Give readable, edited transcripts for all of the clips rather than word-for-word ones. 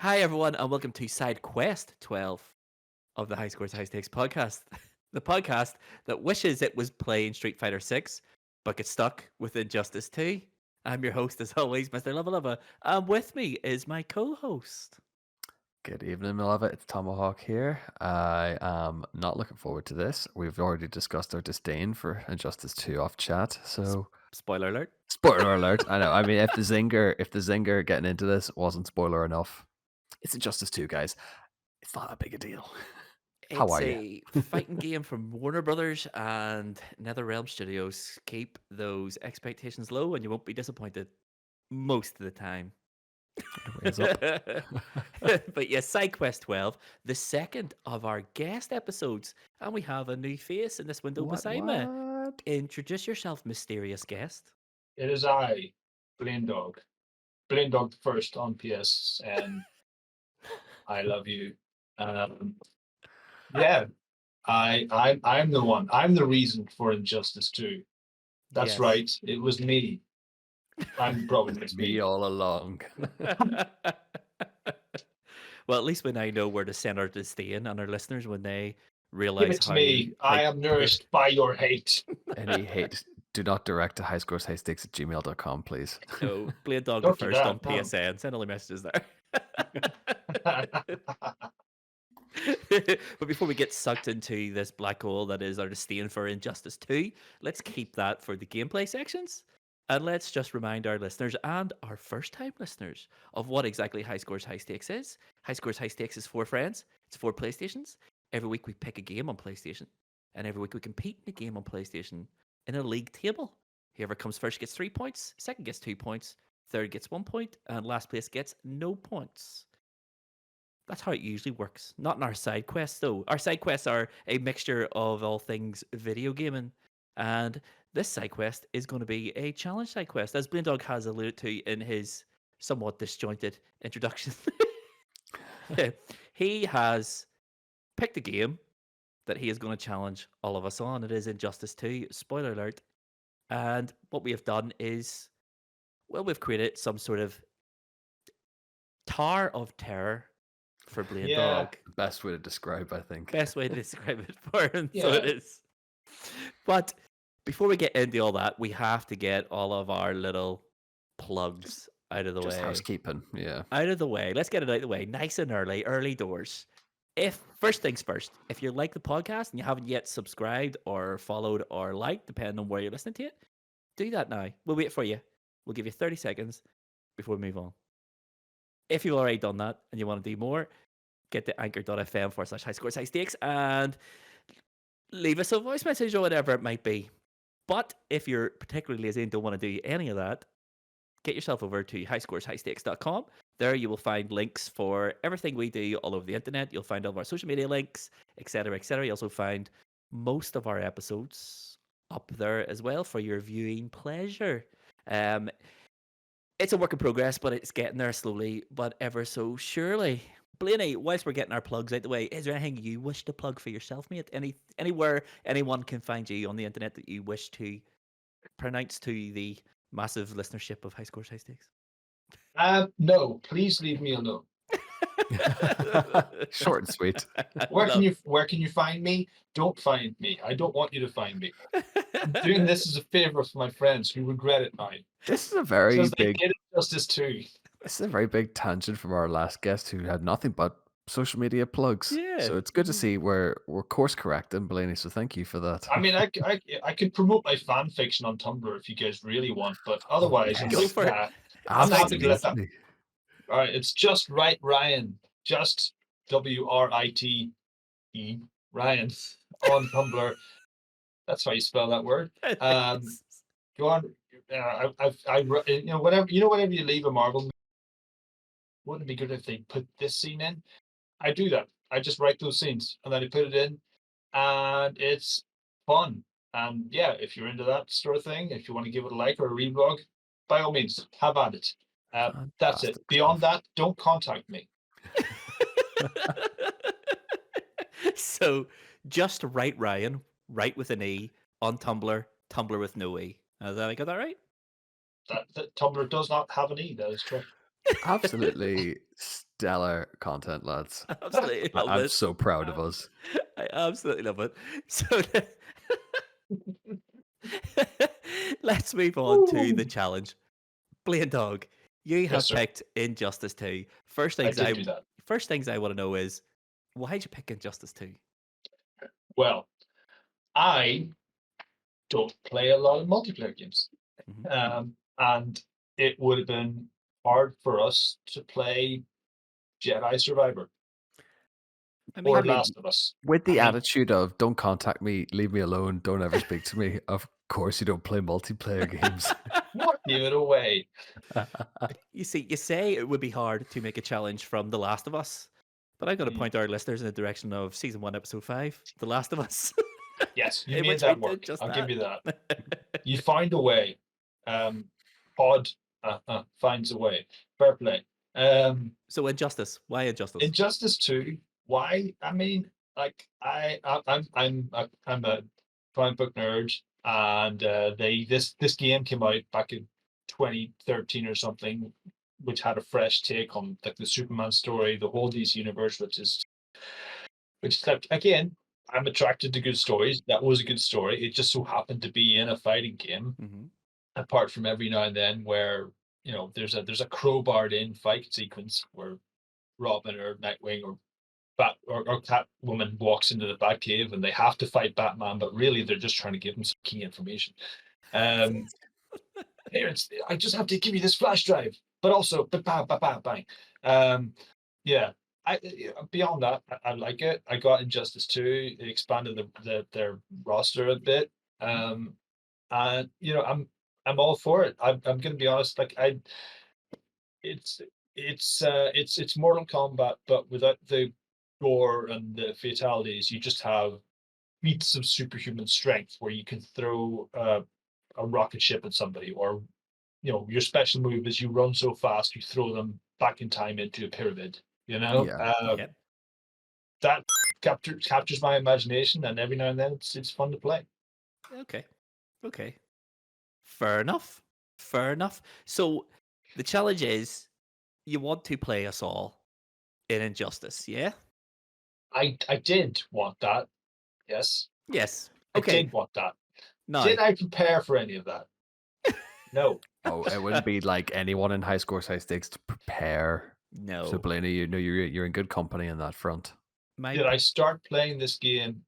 Hi, everyone, and welcome to Side Quest 12 of the High Scores High Stakes podcast. The podcast that wishes it was playing Street Fighter 6, but gets stuck with Injustice 2. I'm your host, as always, Mr. Luvva Luvva, and with me is my co host. Good evening, Mileva. It's Tomahawk here. I am not looking forward to this. We've already discussed our disdain for Injustice 2 off chat, so Spoiler alert. spoiler alert. I know. I mean, if the zinger getting into this wasn't spoiler enough, it's Injustice 2, guys. It's not that big a deal. How It's are you? a fighting game from Warner Brothers and NetherRealm Studios. Keep those expectations low, and you won't be disappointed most of the time. Raise up. But yes, SideQuest 12, the second of our guest episodes. And we have a new face in this window What? beside me. What? Introduce yourself, mysterious guest. It is I, Blaine Dog. Blaine Dog the first on PS, and I love you. Um, yeah, I'm the one. I'm the reason for Injustice 2. That's Yes. right. It was me. I'm probably It's me all along. Well, at least we now know where to send our disdain on our listeners when they Give realize it to how. me. I am nourished by your hate. Any hate, do not direct to highscoreshighstakes@gmail.com, please. No, Blade Dog the Don't do first on that, no. PSN. Send all the messages there. But before we get sucked into this black hole that is our disdain for Injustice 2, let's keep that for the gameplay sections. And let's just remind our listeners and our first time listeners of what exactly High Scores High Stakes is. High Scores High Stakes is 4 friends, it's 4 PlayStations. Every week we pick a game on PlayStation, and every week we compete in a game on PlayStation in a league table. Whoever comes first gets 3 points, second gets 2 points, third gets 1 point, and last place gets no points. That's how it usually works. Not in our side quests, though. Our side quests are a mixture of all things video gaming. And this side quest is going to be a challenge side quest, as Blaine Dog has alluded to in his somewhat disjointed introduction. He has picked a game that he is going to challenge all of us on. It is Injustice 2, spoiler alert. And what we have done is, well, we've created some sort of tower of terror for Blaine Yeah. Dog. Best way to describe, I think. Best way to describe it for him. So Yeah. it is. But before we get into all that, we have to get all of our little plugs out of the Just way. housekeeping, yeah. Out of the way. Let's get it out of the way. Nice and early doors. If first things first, if you like the podcast and you haven't yet subscribed or followed or liked, depending on where you're listening to it, do that now. We'll wait for you. We'll give you 30 seconds before we move on. If you've already done that and you want to do more, get to anchor.fm/high scores high stakes and leave us a voice message or whatever it might be. But if you're particularly lazy and don't want to do any of that, get yourself over to highscoreshighstakes.com. There you will find links for everything we do all over the internet. You'll find all of our social media links, etc., etc. You also find most of our episodes up there as well for your viewing pleasure. It's a work in progress, but it's getting there slowly, but ever so surely. Blaney, whilst we're getting our plugs out the way, is there anything you wish to plug for yourself, mate? Anywhere anyone can find you on the internet that you wish to pronounce to the massive listenership of High Scores High Stakes? No, please leave me alone. Short and sweet. Where can you find me? Don't find me. I don't want you to find me. I'm doing this as a favor for my friends who regret it now. This is a very Because they big did Injustice 2. This is a very big tangent from our last guest who had nothing but social media plugs. Yeah. So it's good to see we're course correcting, Blaney. So thank you for that. I mean, I could promote my fan fiction on Tumblr if you guys really want, but otherwise, yes. Go for it. I'm happy to let that. Absolutely. All right, it's just right, Ryan. Just WRITE Ryan on Tumblr. That's how you spell that word. Go on. Whatever you leave a Marvel. Wouldn't it be good if they put this scene in? I do that. I just write those scenes and then I put it in, and it's fun. And yeah, if you're into that sort of thing, if you want to give it a like or a reblog, by all means, have at it. That's it. Fantastic Beyond stuff. that, don't contact me. So just write Ryan, write with an E on Tumblr, Tumblr with no E. Have I got that right? That Tumblr does not have an E. That is correct. Absolutely stellar content, lads. I absolutely love I'm this. so proud of us. I absolutely love it. So let's move on to the Ooh. challenge. Blaine Dog, you Yes, have sir. picked Injustice 2. I did do that. First things I want to know is why'd you pick Injustice 2? Well, I don't play a lot of multiplayer games. Mhm. And it would have been hard for us to play Jedi Survivor I or mean, Last of Us. With I the mean, attitude of "Don't contact me, leave me alone, don't ever speak to me." Of course, you don't play multiplayer games. what? Give it away. you see, you say it would be hard to make a challenge from The Last of Us, but I'm going to Mm, point our listeners in the direction of season 1, episode 5, The Last of Us, yes, you in made which we that did work. just I'll give that. you that. You find a way. Um, Pod finds a way. Fair play. So Injustice, why Injustice? Injustice 2. Why? I mean, like I'm a comic book nerd, and this game came out back in 2013 or something, which had a fresh take on like the Superman story, the whole DC universe, which is like again, I'm attracted to good stories. That was a good story. It just so happened to be in a fighting game. Hmm. Apart from every now and then where there's a crowbarred in fight sequence where Robin or Nightwing or or Catwoman walks into the Batcave and they have to fight Batman, but really they're just trying to give him some key information. Um, Here I just have to give you this flash drive, but also but bang, bang, bang, bang. Yeah. Beyond that, I like it. I got Injustice 2. It expanded their roster a bit. Um, and I'm all for it. I'm gonna be honest. Like it's it's Mortal Kombat, but without the gore and the fatalities. You just have feats of superhuman strength where you can throw a rocket ship at somebody, or your special move is you run so fast you throw them back in time into a pyramid. Yeah. Yep. That captures my imagination, and every now and then it's fun to play. Okay. Okay. Fair enough. Fair enough. So the challenge is you want to play us all in Injustice, yeah? I did want that. Yes, Yes. I Okay. did want that. Now, Did I prepare for any of that? No. Oh, it wouldn't be like anyone in high score high stakes to prepare. So no. Blaney, you know you're in good company in that front. My Did I start playing this game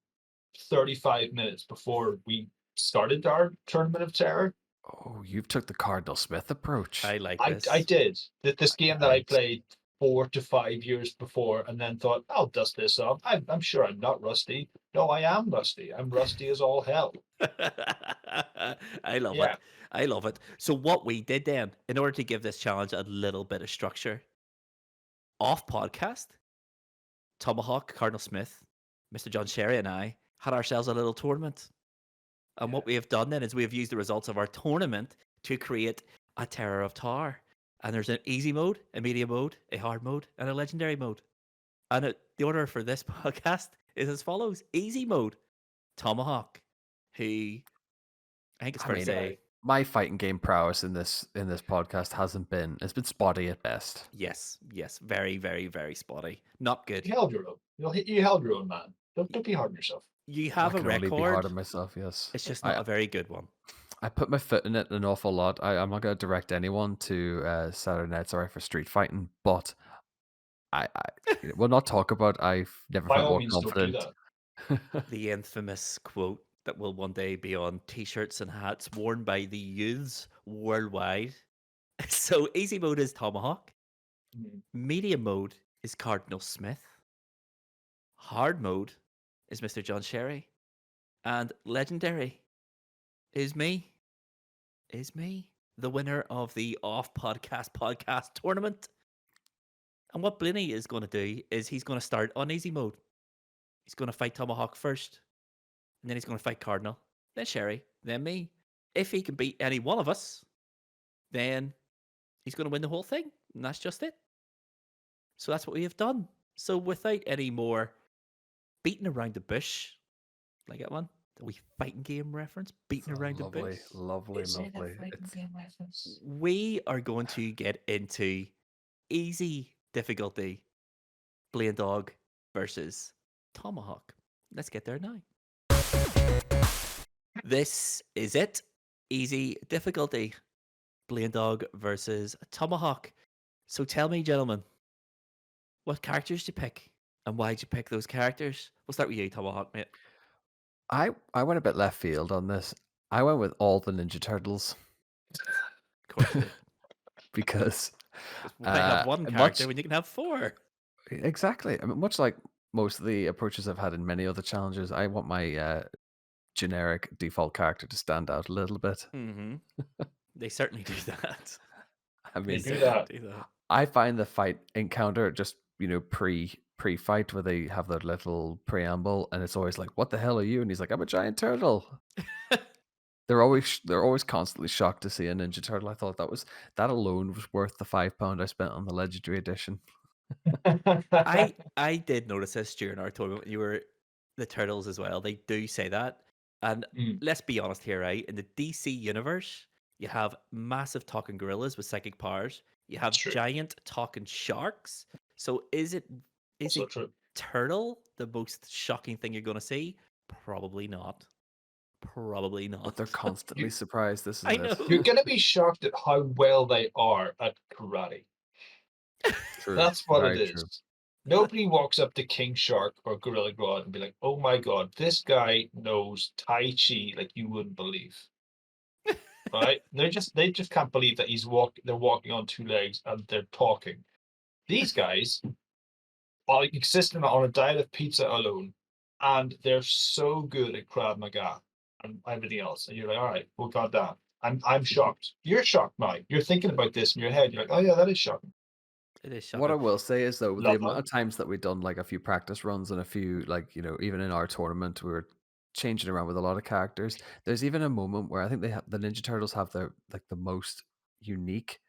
35 minutes before we started our tournament of terror? Oh, you've took the Cardinal Smith approach. I like I this. did. This game that I Nice. played 4 to 5 years before, and then thought, I'll dust this off. I'm sure I'm not rusty. No, I am rusty. I'm rusty as all hell. I love it. Yeah. I love it. So what we did then, in order to give this challenge a little bit of structure, off podcast, Tomahawk, Cardinal Smith, Mr. John Sherry, and I had ourselves a little tournament. And what we have done then is we have used the results of our tournament to create a Terror of Tower. And there's an easy mode, a medium mode, a hard mode, and a legendary mode. And the order for this podcast is as follows: easy mode, Tomahawk, who I think it's I fair to mean, say, my fighting game prowess in this podcast it's been spotty at best. yes, yes, very, very, very spotty. Not good. You held your own. You held your own, man. Don't be hard on yourself. You I have a can only be hard record. on myself. Yes, It's just not I a very good one. I put my foot in it an awful lot. I'm not going to direct anyone to Saturday Night Sorry for street fighting, but we'll not talk about. I've never By felt all more means, don't do confident. that. The infamous quote that will one day be on t-shirts and hats worn by the youths worldwide. So easy mode is Tomahawk. Mm. Medium mode is Cardinal Smith. Hard mode is Mr. John Sherry. And legendary is me. Is me. The winner of the off podcast tournament. And what Blinny is going to do is he's going to start on easy mode. He's going to fight Tomahawk first. And then he's going to fight Cardinal. Then Sherry. Then me. If he can beat any one of us, then he's going to win the whole thing. And that's just it. So that's what we have done. So without any more beating around the bush, like that one, the wee fighting game reference, beating around the bush. Lovely, lovely, lovely. It's We are going to get into easy difficulty, Blade Dog versus Tomahawk. Let's get there now. This is it. Easy difficulty, Blade Dog versus Tomahawk. So tell me, gentlemen, what characters did you pick? And why did you pick those characters? We'll start with you, Tomahawk, mate. I went a bit left field on this. I went with all the Ninja Turtles Of course you did. because Because why have one character much when you can have four? exactly. I mean, much like most of the approaches I've had in many other challenges, I want my generic default character to stand out a little bit. Mm-hmm. They certainly do that. I They mean, do that. Do that. I find the fight encounter just pre fight where they have that little preamble, and it's always like, "What the hell are you?" And he's like, "I'm a giant turtle." They're always constantly shocked to see a Ninja Turtle. I thought that alone was worth the £5 I spent on the Legendary Edition. I did notice this during our tournament when you were the turtles as well. They do say that. And Mm, let's be honest here, right? In the DC universe, you have massive talking gorillas with psychic powers. You That's have true. giant talking sharks. So is Also a true. turtle the most shocking thing you're gonna see? Probably not. Probably But they're not. constantly You, surprised. This is I it. you're know. gonna be shocked at how well they are at karate. True. That's what it Very is. true. Nobody walks up to King Shark or Gorilla Grodd and be like, "Oh my god, this guy knows Tai Chi like you wouldn't believe." Right? They just can't believe that they're walking on two legs and they're talking. These guys are existing on a diet of pizza alone, and they're so good at Krav Maga and everything else. And you're like, all right, well, goddamn, I'm shocked. You're shocked now. You're thinking about this in your head. You're like, oh yeah, that is shocking. It is What I shocking. will say is though, the Love amount that. of times that we've done like a few practice runs and a few even in our tournament, we were changing around with a lot of characters. There's even a moment where I think the Ninja Turtles have the most unique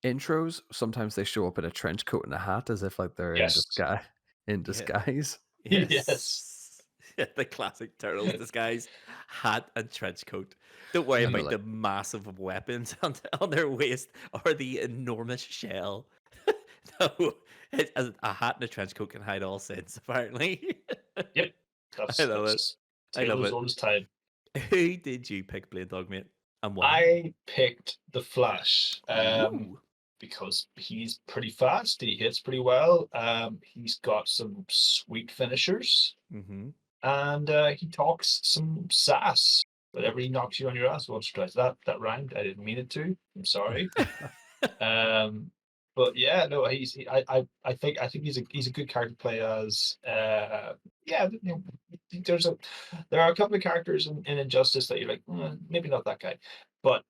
intros. Sometimes they show up in a trench coat and a hat as if like they're in Yes. disguise. In Yeah. disguise. Yes. Yes. The classic turtles disguise, hat and trench coat. Don't worry And they're about like, the massive weapons on their waist or the enormous shell. No, a hat and a trench coat can hide all sins, apparently. Yep. I love it. That's I love Taylor's it. oldest time. Who did you pick, Blade Dog, mate? And why? I picked the Flash. Ooh. Because he's pretty fast. He hits pretty well. He's got some sweet finishers, Mm-hmm. and he talks some sass. Whenever he knocks you on your ass once or twice. That rhymed. I didn't mean it to. I'm sorry. But yeah, no, I think he's a good character to play as. Yeah, there are a couple of characters in Injustice that you're like, maybe not that guy, but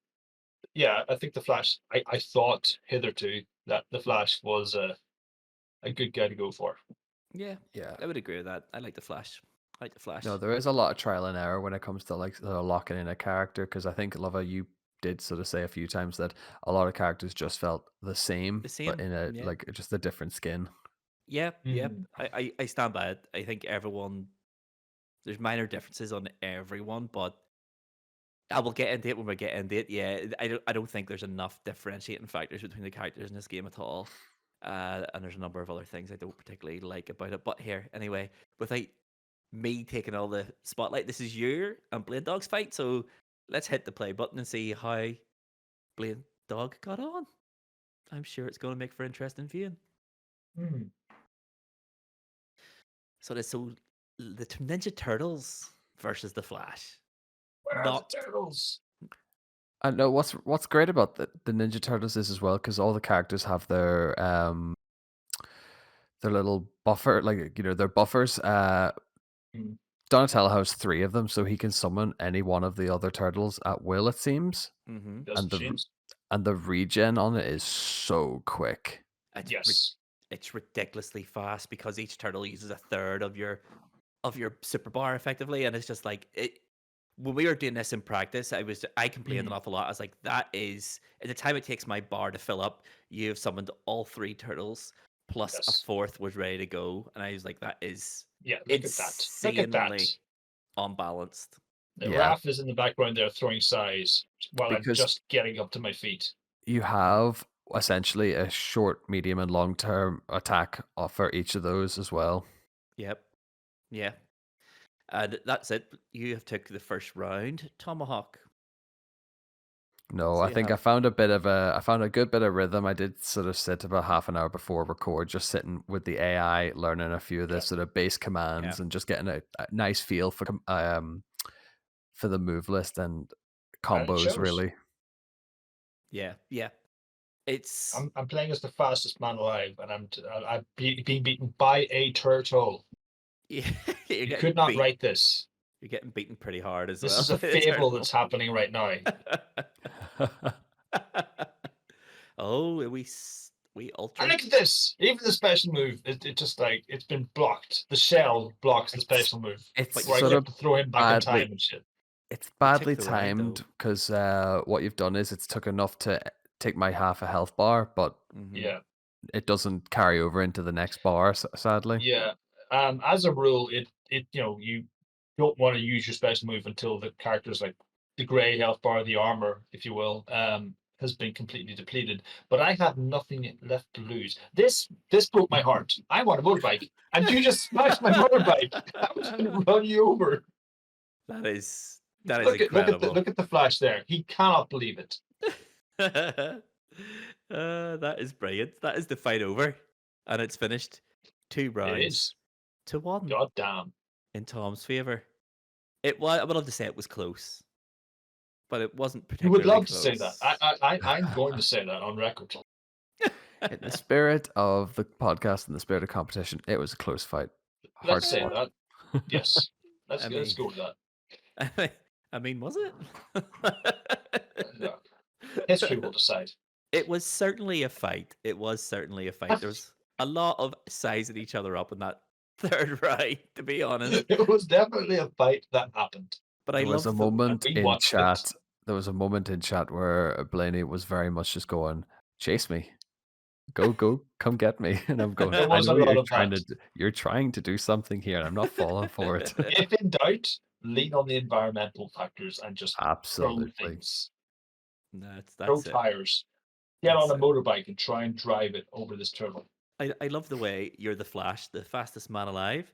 yeah, I think the Flash. I thought hitherto that the Flash was a good guy to go for. Yeah, yeah. I would agree with that. I like the Flash. I like the Flash. No, there is a lot of trial and error when it comes to like locking in a character because I think Lova, you did sort of say a few times that a lot of characters just felt the same, The but same. in a Yeah. like just a different skin. Yeah, yep. Mhm. I stand by it. I think there's minor differences on everyone, but I will get into it when we get into it. Yeah, I don't think there's enough differentiating factors between the characters in this game at all. And there's a number of other things I don't particularly like about it. But here, anyway, without me taking all the spotlight, this is your and Blade Dog's fight. So let's hit the play button and see how Blade Dog got on. I'm sure it's going to make for interesting viewing. Hmm. So the Ninja Turtles versus the Flash. Where are the Not turtles? I know what's great about the Ninja Turtles is as well because all the characters have their little buffer, like their buffers. Hmm. Donatello has 3 of them, so he can summon any one of the other turtles at will. It seems, mm-hmm. Does and it seems? the regen on it is so quick. Yes. It's ridiculously fast because each turtle uses a third of your super bar effectively, and it's just like it. When we were doing this in practice, I complained an Mhm. awful lot. I was like, that is at the time it takes my bar to fill up. You have summoned all 3 turtles plus a Yes. 4th was ready to go, and I was like, that is Yeah. Look at that. Look at that. insanely unbalanced. Yeah, Raph is in the background there throwing sighs while I'm because just getting up to my feet. you have essentially a short, medium, and long term attack for each of those as well. Yep. Yeah. And that's it. You have took the first round, Tomahawk. No, So I you think have I found a good bit of rhythm. I did sort of sit about half an hour before record, just sitting with the AI, learning a few of the Yeah. sort of base yeah. commands, and just getting a nice feel for the move list and And it combos. shows. Really, Yeah. Yeah. It's I'm playing as the fastest man alive, and I'm being beaten by a turtle. yeah, you're You getting could not beat. write this. You're getting beaten pretty hard as This well is a by the fable turtle. that's happening right now. Oh, we And altered. look at this. Even the special move, it just like it's been blocked. The shell blocks the it's special move, it's But you where I sort took have of to throw him back in badly time and shit. it's you took badly the round timed though. because what you've done is it's took enough to take my half a health bar, but Hmm. Yeah, it doesn't carry over into the next bar. Sadly, yeah. As a rule, you don't want to use your special move until the character's like the grey health bar, the armor, if you will, has been completely depleted. But I had nothing left to lose. This broke my heart. I want a motorbike, and you just smashed my motorbike. I was going to run you over. That is Look incredible. at the flash there. He cannot believe it. That is brilliant. That is the fight over, and it's finished. Two It rounds is. to one God damn. in Tom's favor. It was. I would love to say it was close, but it wasn't You would particularly love to say that. close. I'm going to say that on record. in the spirit of the podcast and the spirit of competition, it was a close fight, hard Let's say fought. that. Yes. I Let's mean, go with that. I mean, was it? Yeah. History will decide. It was certainly a fight. It was certainly a fight. There was a lot of sizing each other up in that third round, to be honest. It was definitely a fight that happened, But I There was a love the and moment we in watched it. chat. There was a moment in chat where Blaney was very much just going, "Chase me, go, come get me," and I'm going, There "I was a know lot of that. you're trying to do something here, and I'm not falling for it." If in doubt, lean on the environmental factors and just throw Absolutely. things. Throw that's it. tires. Get on That's a it. motorbike and try and drive it over this turtle. I love the way you're the Flash, the fastest man alive,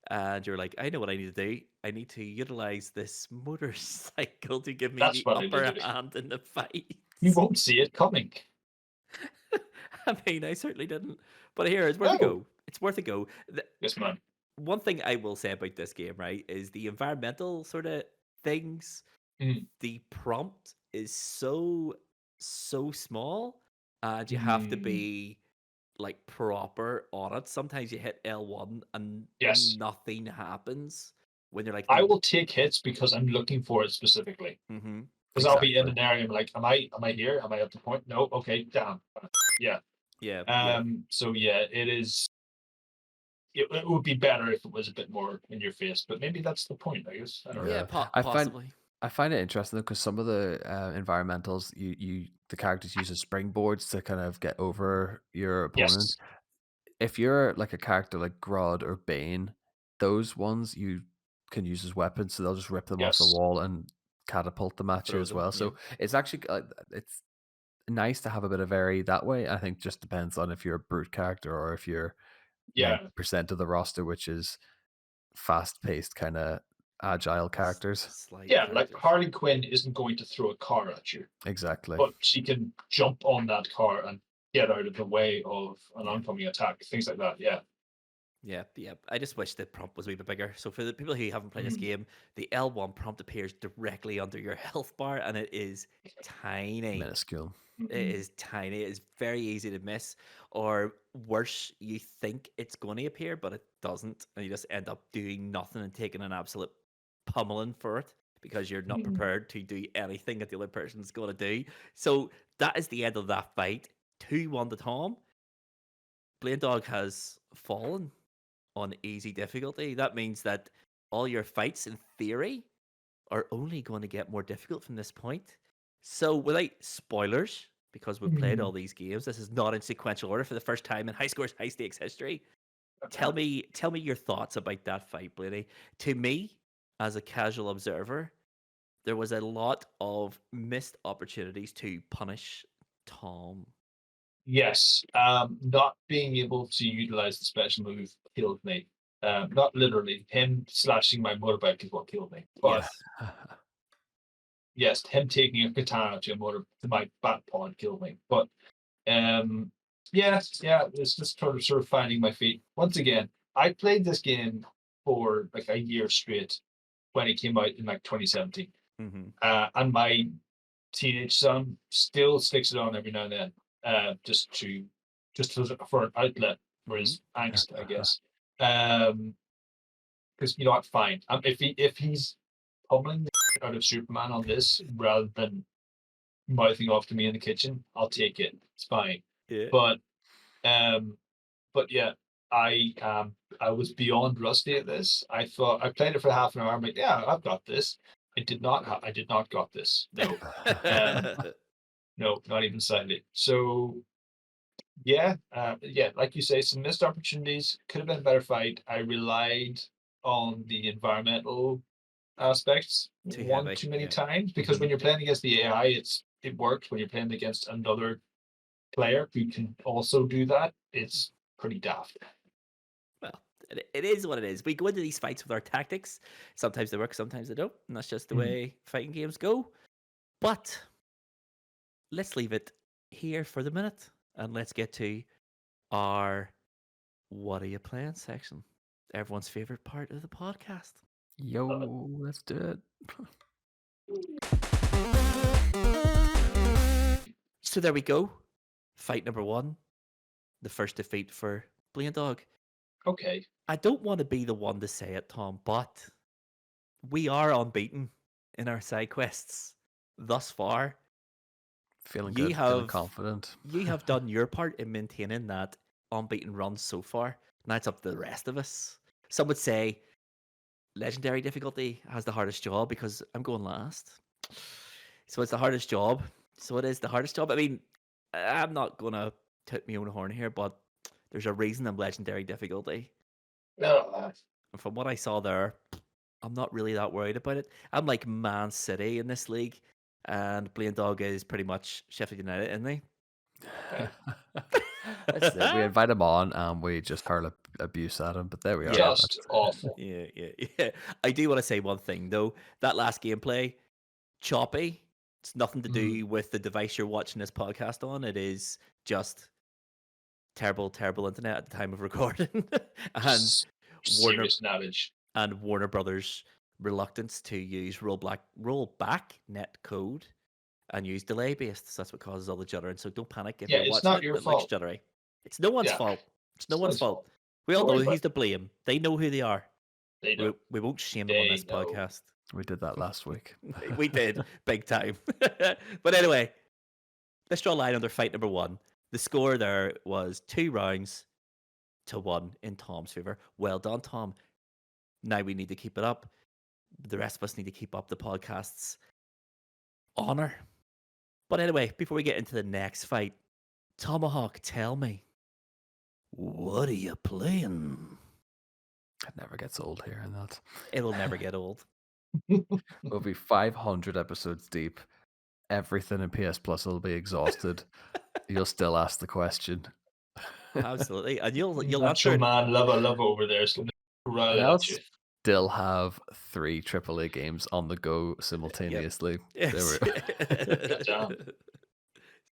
and you're like, I know what I need to do. I need to utilize this motorcycle to give me That's the what I need to upper do. hand in the fight. You won't see it coming. I mean, I certainly didn't. But here, it's worth a No. go. It's worth a go. Yes, man. One thing I will say about this game, right, is the environmental sort of things. Mm. The prompt is so small, and you have to Mm. be like proper on it. Sometimes you hit L1 and Yes. nothing happens when you're like, I no. will take hits because I'm looking for it specifically. Mm-hmm. Because I'll be in Exactly. an area, I'm like, am I here? Am I at the point? No, okay, damn. Yeah. Yeah, yeah, So yeah, it would be better if it was a bit more in your face, but maybe that's the point, I guess. I don't know. yeah. Yeah, I find Possibly. I find it interesting though because some of the environmentals, the characters use as springboards to kind of get over your opponent. Yes. If you're like a character like Grodd or Bane, those ones you can use as weapons, so they'll just rip them off the Yes. wall and catapult them at you Throw as them. well. Yeah. So it's actually it's nice to have a bit of vary that way. I think just depends on if you're a brute character or if you're Yeah. 90% of the roster, which is fast paced kind of agile characters. Slight Yeah, like characters. Harley Quinn isn't going to throw a car at you, Exactly. but she can jump on that car and get out of the way of an Yeah. oncoming attack, things like that. Yeah. Yeah, yeah. I just wish the prompt was a wee bit bigger. So for the people who haven't played this Mm. game, the L1 prompt appears directly under your health bar, and it is tiny. Minuscule. It Mhm. is tiny. It is very easy to miss, or worse, you think it's going to appear, but it doesn't, and you just end up doing nothing and taking an absolute pummeling for it because you're not Mm. prepared to do anything that the other person's going to do. So that is the end of that fight. 2-1 to Tom. Blade Dog has fallen on easy difficulty. That means that all your fights, in theory, are only going to get more difficult from this point. So, without spoilers, because we've played all Mm. these games, this is not in sequential order for the first time in High Scores High Stakes history. Okay. Tell me your thoughts about that fight, Blaney. To me, as a casual observer, there was a lot of missed opportunities to punish Tom. Yes, not being able to utilize the special move killed me. Not literally. Him slashing my motorbike is what killed me. But Yes. yes, him taking a katana to my bat pawn killed me. But um, yeah, it's just sort of finding my feet. Once again, I played this game for like a year straight when it came out in like 2017, Hmm. and my teenage son still sticks it on every now and then, just for an outlet for Hmm. his angst, I guess. Because you know what, fine. If he's pummeling the shit out of Superman on this rather than mouthing off to me in the kitchen, I'll take it. It's fine. Yeah. But um, but yeah, I was beyond rusty at this. I thought I played it for half an hour. I'm like, yeah, I've got this. I did not got this. No, um, no, not even slightly. So yeah, like you say, some missed opportunities. Could have been a better fight. I relied on the environmental aspects Too one heavy. too many Yeah. times because Hmm. when you're playing against the AI, it works. When you're playing against another player who can also do that, it's pretty daft. Well, it is what it is. We go into these fights with our tactics. Sometimes they work, sometimes they don't. And that's just the Mhm. way fighting games go. But let's leave it here for the minute and let's get to our What Are You Playing section. Everyone's favorite part of the podcast. Yo, let's do it. So there we go. Fight number one. The first defeat for Blaine Dog. Okay. I don't want to be the one to say it, Tom, but we are unbeaten in our side quests thus far. Feeling You good, feeling have confident. you have done your part in maintaining that unbeaten run so far. Now it's up to the rest of us. Some would say legendary difficulty has the hardest job because I'm going last. So it's the hardest job. So it is the hardest job. I mean, I'm not gonna toot my own horn here, but there's a reason I'm legendary difficulty. No, And from what I saw there, I'm not really that worried about it. I'm like Man City in this league, and Blaine Dog is pretty much Sheffield United, isn't he? This is it. We invite him on and we just hurl abuse at him, but there we are. Yeah. just awful. Yeah. I do want to say one thing though. That last gameplay, choppy. It's nothing to Mm. do with the device you're watching this podcast on. It is just terrible, terrible internet at the time of recording, and Warner Serious knowledge. and Warner Brothers' reluctance to use rollback net code and use delay based. So that's what causes all the juddering. So don't panic if Yeah, you're it's watching not it your and it looks fault. juddery. It's no one's Yeah, fault. It's no it's one's nobody's fault. fault. We all Don't know worry about who's to blame. They know who they are. They We, know. we won't shame them on They this know. podcast. We did that last week. We did big time. But anyway, let's draw a line under fight number one. The score there was 2-1 in Tom's favor. Well done, Tom. Now we need to keep it up. The rest of us need to keep up the podcast's honor. But anyway, before we get into the next fight, Tomahawk, tell me, what are you playing? It never gets old hearing that. It'll never get old. We'll be 500 episodes deep. Everything in PS Plus will be exhausted. You'll still ask the question. Absolutely. And you'll Macho answer it. man, love over there. It's gonna roll And it I'll at you. still have 3 AAA games on the go simultaneously. There Yes. we Goddamn.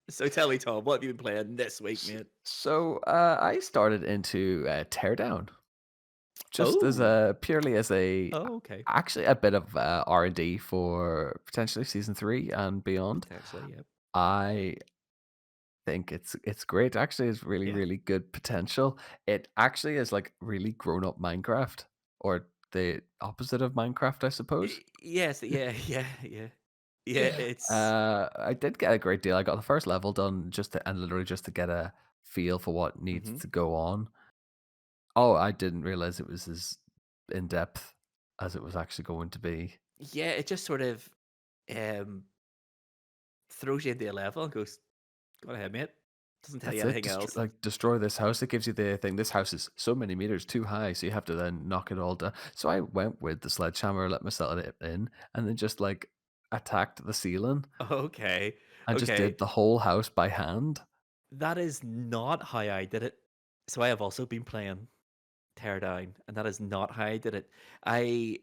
So tell me, Tom, what have you been playing this week, mate? So I started into Teardown, just as Oh. purely as Oh, okay. actually a bit of R&D for potentially season 3 and beyond. Potentially, yeah. I think it's great. Actually, it's really Yeah. really good potential. It actually is like really grown up Minecraft, or the opposite of Minecraft, I suppose. Yes, yeah. Yeah, Yeah. it's I did get a great deal. I got the first level done and literally just to get a feel for what needs mhm. to go on. Oh, I didn't realize it was as in depth as it was actually going to be. Yeah, it just sort of um throws you into a level and goes, go ahead, mate. Doesn't tell you That's it. anything else. Destroy this house. It gives you the thing. This house is so many meters too high, so you have to then knock it all down. So I went with the sledgehammer, let myself in, and then just like attacked the ceiling Okay. and just Okay. did the whole house by hand. that is not how I did it. So I have also been playing Teardown, and that is not how I did it. I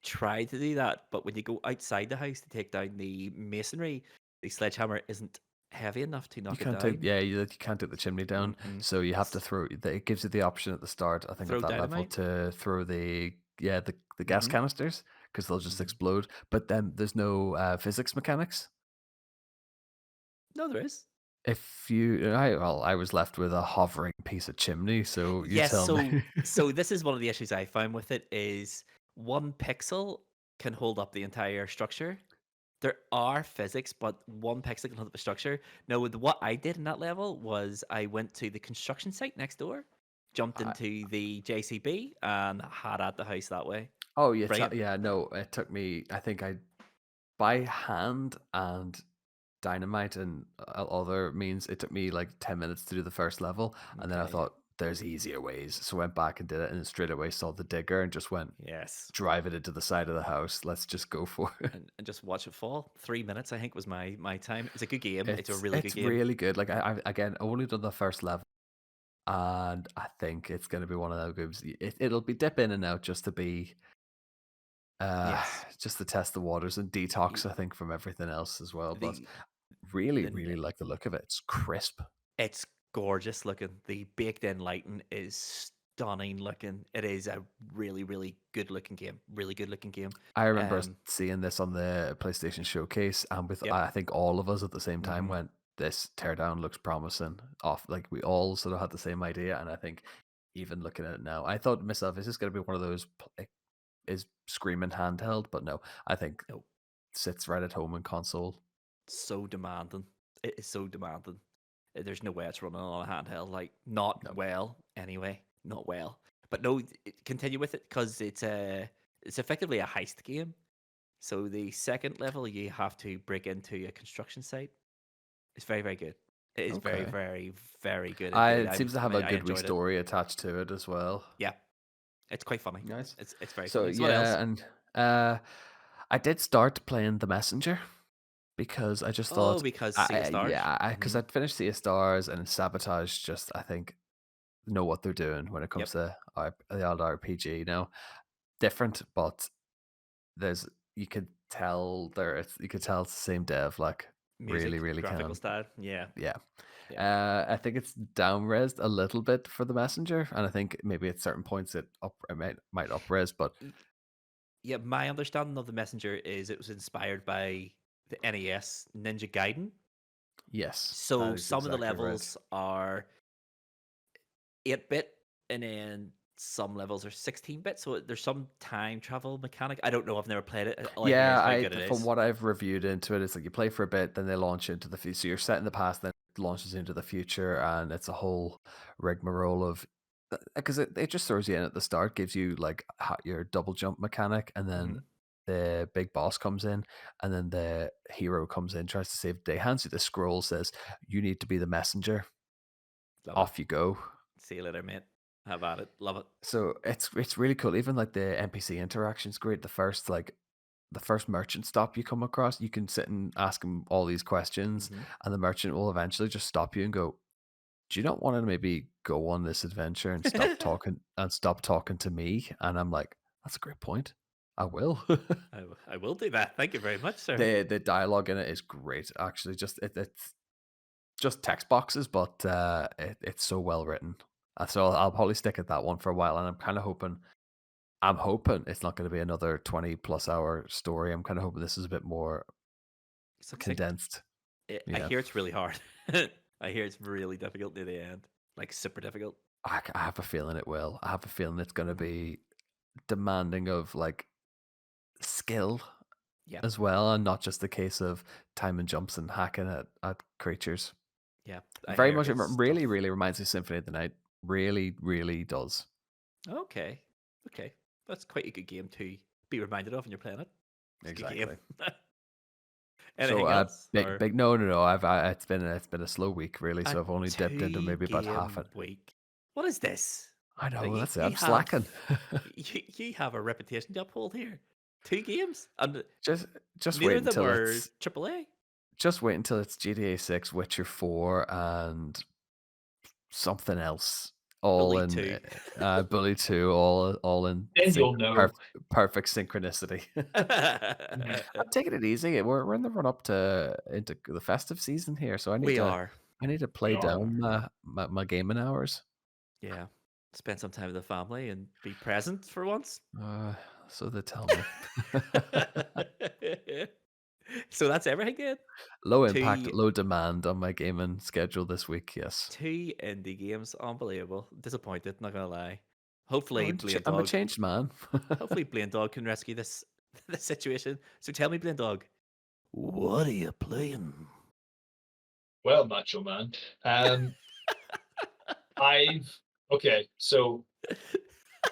tried to do that, but when you go outside the house to take down the masonry, the sledgehammer isn't heavy enough to You knock it can't take down. you can't take the chimney down, Hmm. so you have to throw. It gives you the option at the start, I think, of Throw that level dynamite. to throw the gas Hmm. canisters because they'll just Hmm. explode. But then there's no physics mechanics. No, there is. If you, I was left with a hovering piece of chimney, so you Yes, tell so me. so this is one of the issues I found with it is 1 pixel can hold up the entire structure. There are physics, but 1 pixel can hold up a structure. Now, with what I did in that level was I went to the construction site next door, jumped I, into the JCB, and had at the house that way. oh yeah, Brilliant. yeah. No, it took me. I think I by hand and dynamite and other means. It took me like 10 minutes to do the first level, and then I Okay, yeah. thought there's easier ways, so went back and did it, and then straight away saw the digger and just went Yes. drive it into the side of the house. Let's just go for it. And just watch it fall. 3 minutes, I think, was my time. It's a good game. It's a It's really good it's game. really good. Like I again only done the first level, and I think it's gonna be one of those games. It'll be dip in and out uh Yes. just to test the waters and Y- detox. I think from everything else as well, but The really the really like the look of it. It's crisp. It's gorgeous looking. The baked in lighting is stunning looking. It is a really, really good looking game. Really good looking game. I remember Um, seeing this on the PlayStation Showcase, and with yep. I think all of us at the same time Hmm. went, "This teardown looks promising." Off, like we all sort of had the same idea, and I think even looking at it now, I thought to myself, "Is this going to be one of those is screaming handheld?" But no, I think No, sits right at home in console. so demanding. It is so demanding. There's no way it's running on a handheld. Like not No, well anyway. Not well. But no, continue with it because it's effectively a heist game. So the second level you have to break into a construction site. It's very, very good. It is very, okay. very, very good I indeed. it seems to have a I good wee enjoyed it. story attached to it as well. Yeah, it's quite funny. Nice. It's very So funny. So what else? yeah, and uh, I did start playing The Messenger, because I just Oh, thought, because Sea of Stars. yeah, because Hmm. I'd finished Sea of Stars and Sabotage. Just I think know what they're doing when it comes Yep. to the old RPG. Different, but there's you could tell you could tell it's the same dev. Like really, Music, really graphical can. style. Yeah. Yeah. Yeah. I think it's down-resed a little bit for the Messenger, and I think maybe at certain points it might up-res, but Y- Yeah. My understanding of the Messenger is it was inspired by the NES Ninja Gaiden. yes, that So is some of the exactly right. levels are 8-bit, and then some levels are 16-bit. So there's some time travel mechanic. I don't know. I've never played it. All I hear Yeah, is how I good it from is. what I've reviewed into it, it's like you play for a bit, then they launch into the future. So you're set in the past, then it launches into the future, and it's a whole rigmarole of because it just throws you in at the start, gives you like your double jump mechanic, and then Hmm. the big boss comes in, and then the hero comes in, tries to save the day, hands you the scroll, says you need to be the messenger. Love it. Off you go. See you later, mate. Have at it. Love it. So it's really cool. Even like the NPC interaction's great. The first merchant stop you come across, you can sit and ask him all these questions, Hmm. and the merchant will eventually just stop you and go, "Do you not want to maybe go on this adventure and stop talking to me?" And I'm like, "That's a great point. I will." I will do that. Thank you very much, sir. The dialogue in it is great. Actually, it's just text boxes, but it's so well written. So I'll probably stick at that one for a while, and I'm hoping it's not going to be another 20 plus hour story. I'm kind of hoping this is a bit more Succinct. condensed. I Yeah. hear it's really hard. I hear it's really difficult near the end. Like super difficult. I have a feeling it will. I have a feeling it's going to be demanding of like skill Yeah. as well, and not just a case of time and jumps and hacking at creatures. Yeah. I Very hear much, it it's tough. really, really reminds me of Symphony of the Night. Really, really does. Okay. Okay. That's quite a good game to be reminded of when you're playing it. It's a good game. Exactly. So, Anything else? big, Or big. No, no, no. it's been a slow week really. a So I've only dipped into two maybe about half game it. week. What is this? I know. You, That's it. you I'm have slacking. you have a reputation to uphold here. 2 games, and just, just neither wait of them until are it's AAA. just wait until it's GTA 6, Witcher 4, and something else, all Bully in 2. Bully 2, all in Then you'll know. perfect synchronicity. Mhm. I'm taking it easy. We're in the run up to into the festive season here, so We are. I need to We play are. down my gaming hours. Yeah. Spend some time with the family and be present for once. Uh, so they tell me. So that's everything then. Low impact, Two low demand on my gaming schedule this week. Yes. two indie games, unbelievable. Disappointed, not gonna lie. Hopefully, Blaine I'm a Dog. changed man. Hopefully, Blaine Dog can rescue this this situation. So tell me, Blaine Dog, what are you playing? Well, Macho Man. I've okay. So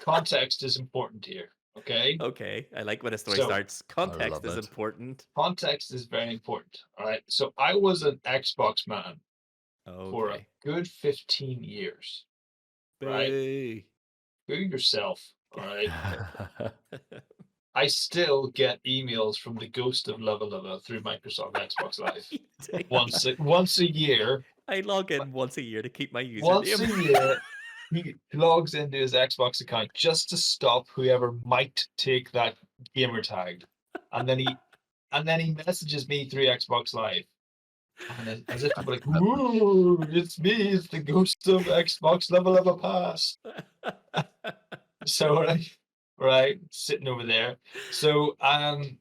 context is important here. Okay. Okay, I like when a story So starts. I Context love is it. important. context is very important. All right. So I was an Xbox man for a Okay. good 15 years. Right. Boo. Boo yourself. All right. I still get emails from the ghost of Luvva Luvva through Microsoft Xbox Live once a year. I log in once a year to keep my Once username. a year, he logs into his Xbox account just to stop whoever might take that gamer tag, and then he messages me through Xbox Live, and as if to be like, "Ooh, it's me, it's the ghost of Xbox Level of a Past." So right, sitting over there. So I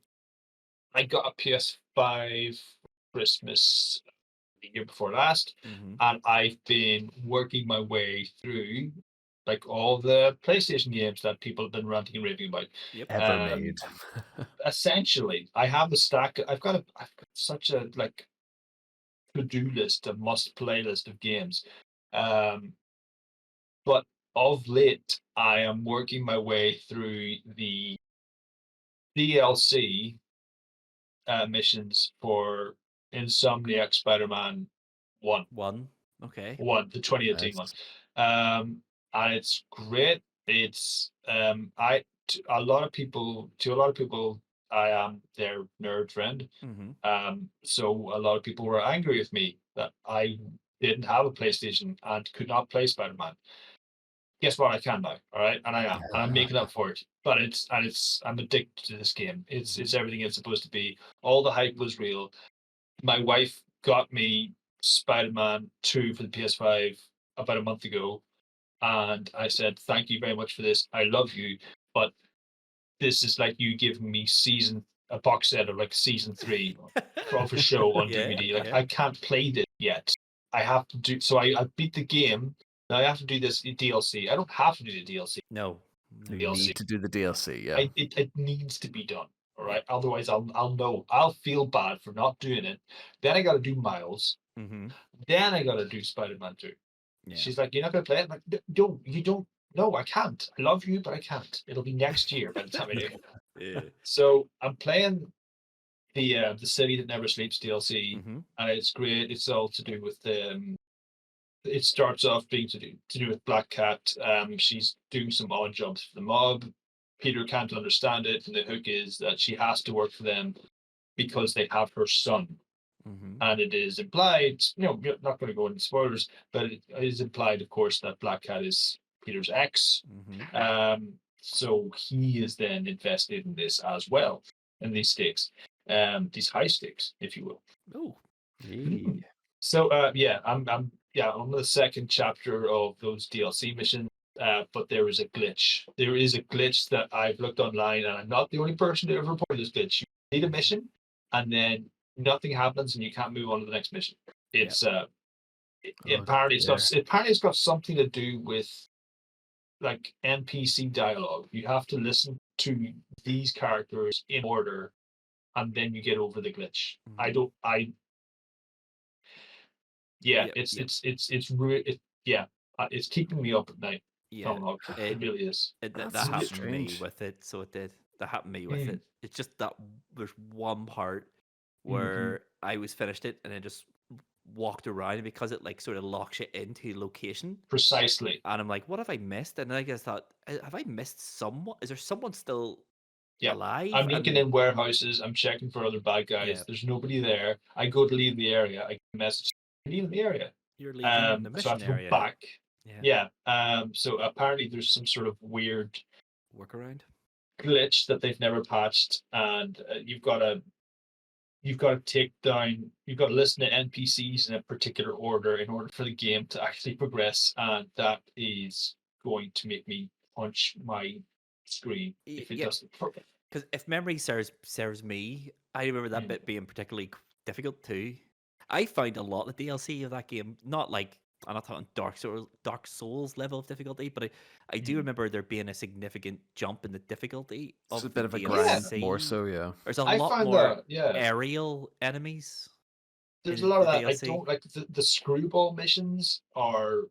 got a PS5 Christmas the year before last, hmm and I've been working my way through like all the PlayStation games that people have been ranting and raving about. Yep. Ever Um, made. essentially, I have a stack. I've got such a like to-do list, a must-play list of games. Um, but of late, I am working my way through the DLC missions for Insomniac Spider-Man 1. One. Okay. The 2018 one. Nice. And it's great. It's to a lot of people, I am their nerd friend. hmm So a lot of people were angry with me that I didn't have a PlayStation and could not play Spider-Man. Guess what? I can now, all right, and I am, and I'm making up for it. But I'm addicted to this game. It's everything it's supposed to be. All the hype was real. My wife got me Spider-Man 2 for the PS5 about a month ago, and I said, "Thank you very much for this. I love you, but this is like you giving me a box set of like season 3 of a show on Yeah. DVD. Like Yeah. I can't play this yet. I have to do so. I beat the game. Now I have to do this DLC. I don't have to do the DLC. No. You No. DLC. need to do the DLC, yeah. It needs to be done. All Yeah. right. Otherwise, I'll know. I'll feel bad for not doing it. Then I got to do Miles. hmm Then I got to do Spider-Man 2. Yeah. She's like, "You're not gonna play it?" I'm like, "No, you don't. No, I can't. I love you, but I can't. It'll be next year by the time I do it." Yeah. So I'm playing the City That Never Sleeps DLC, hmm and it's great. It's all to do with it starts off being to do with Black Cat. She's doing some odd jobs for the mob. Peter can't understand it, and the hook is that she has to work for them because they have her son. hmm And it is implied, you're not going to go into spoilers, but it is implied, of course, that Black Cat is Peter's ex. hmm So he is then invested in this as well, in these stakes, these high stakes, if you will. Oh. Yee. So I'm on the second chapter of those DLC missions. But there is a glitch. There is a glitch that I've looked online, and I'm not the only person to have reported this glitch. You need a mission, and then nothing happens, and you can't move on to the next mission. Yeah. It's Oh dear. apparently it's got something to do with like NPC dialogue. You have to listen to these characters in order, and then you get over the glitch. I hmm don't. I Yeah, Yep. Yep. it's keeping me up at night. Yeah. Tomahawk, it It, really is. That's that so happened to me strange. with it, so it did. That happened to me with Mm. it. It's just that there's one part Mhm. where I was finished it and I just walked around, and because it like sort of locks you into location, Precisely. and I'm like, what have I missed? And then I just thought, have I missed someone? Is there someone still Yeah. alive? I'm looking And in warehouses. I'm checking for other bad yeah, guys. There's nobody there. I go to leave the area. I get a message. Leave the area. You're leaving the So I have mission to go area. back. Yeah. Yeah. So apparently there's some sort of weird Workaround. glitch that they've never patched, and you've got to take down, you've got to listen to NPCs in a particular order in order for the game to actually progress, and that is going to make me punch my screen if it Yeah, doesn't. because if memory serves me, I remember that Mm, bit being particularly difficult too. I found a lot of the DLC of that game, not like I'm not talking Dark Souls level of difficulty, but I do mm. remember there being a significant jump in the difficulty It's a of the bit of a Yeah, grind, more DLC. so, yeah. There's a I lot find more that. Yeah, aerial enemies there's a in lot of the that. I DLC. don't like the screwball missions are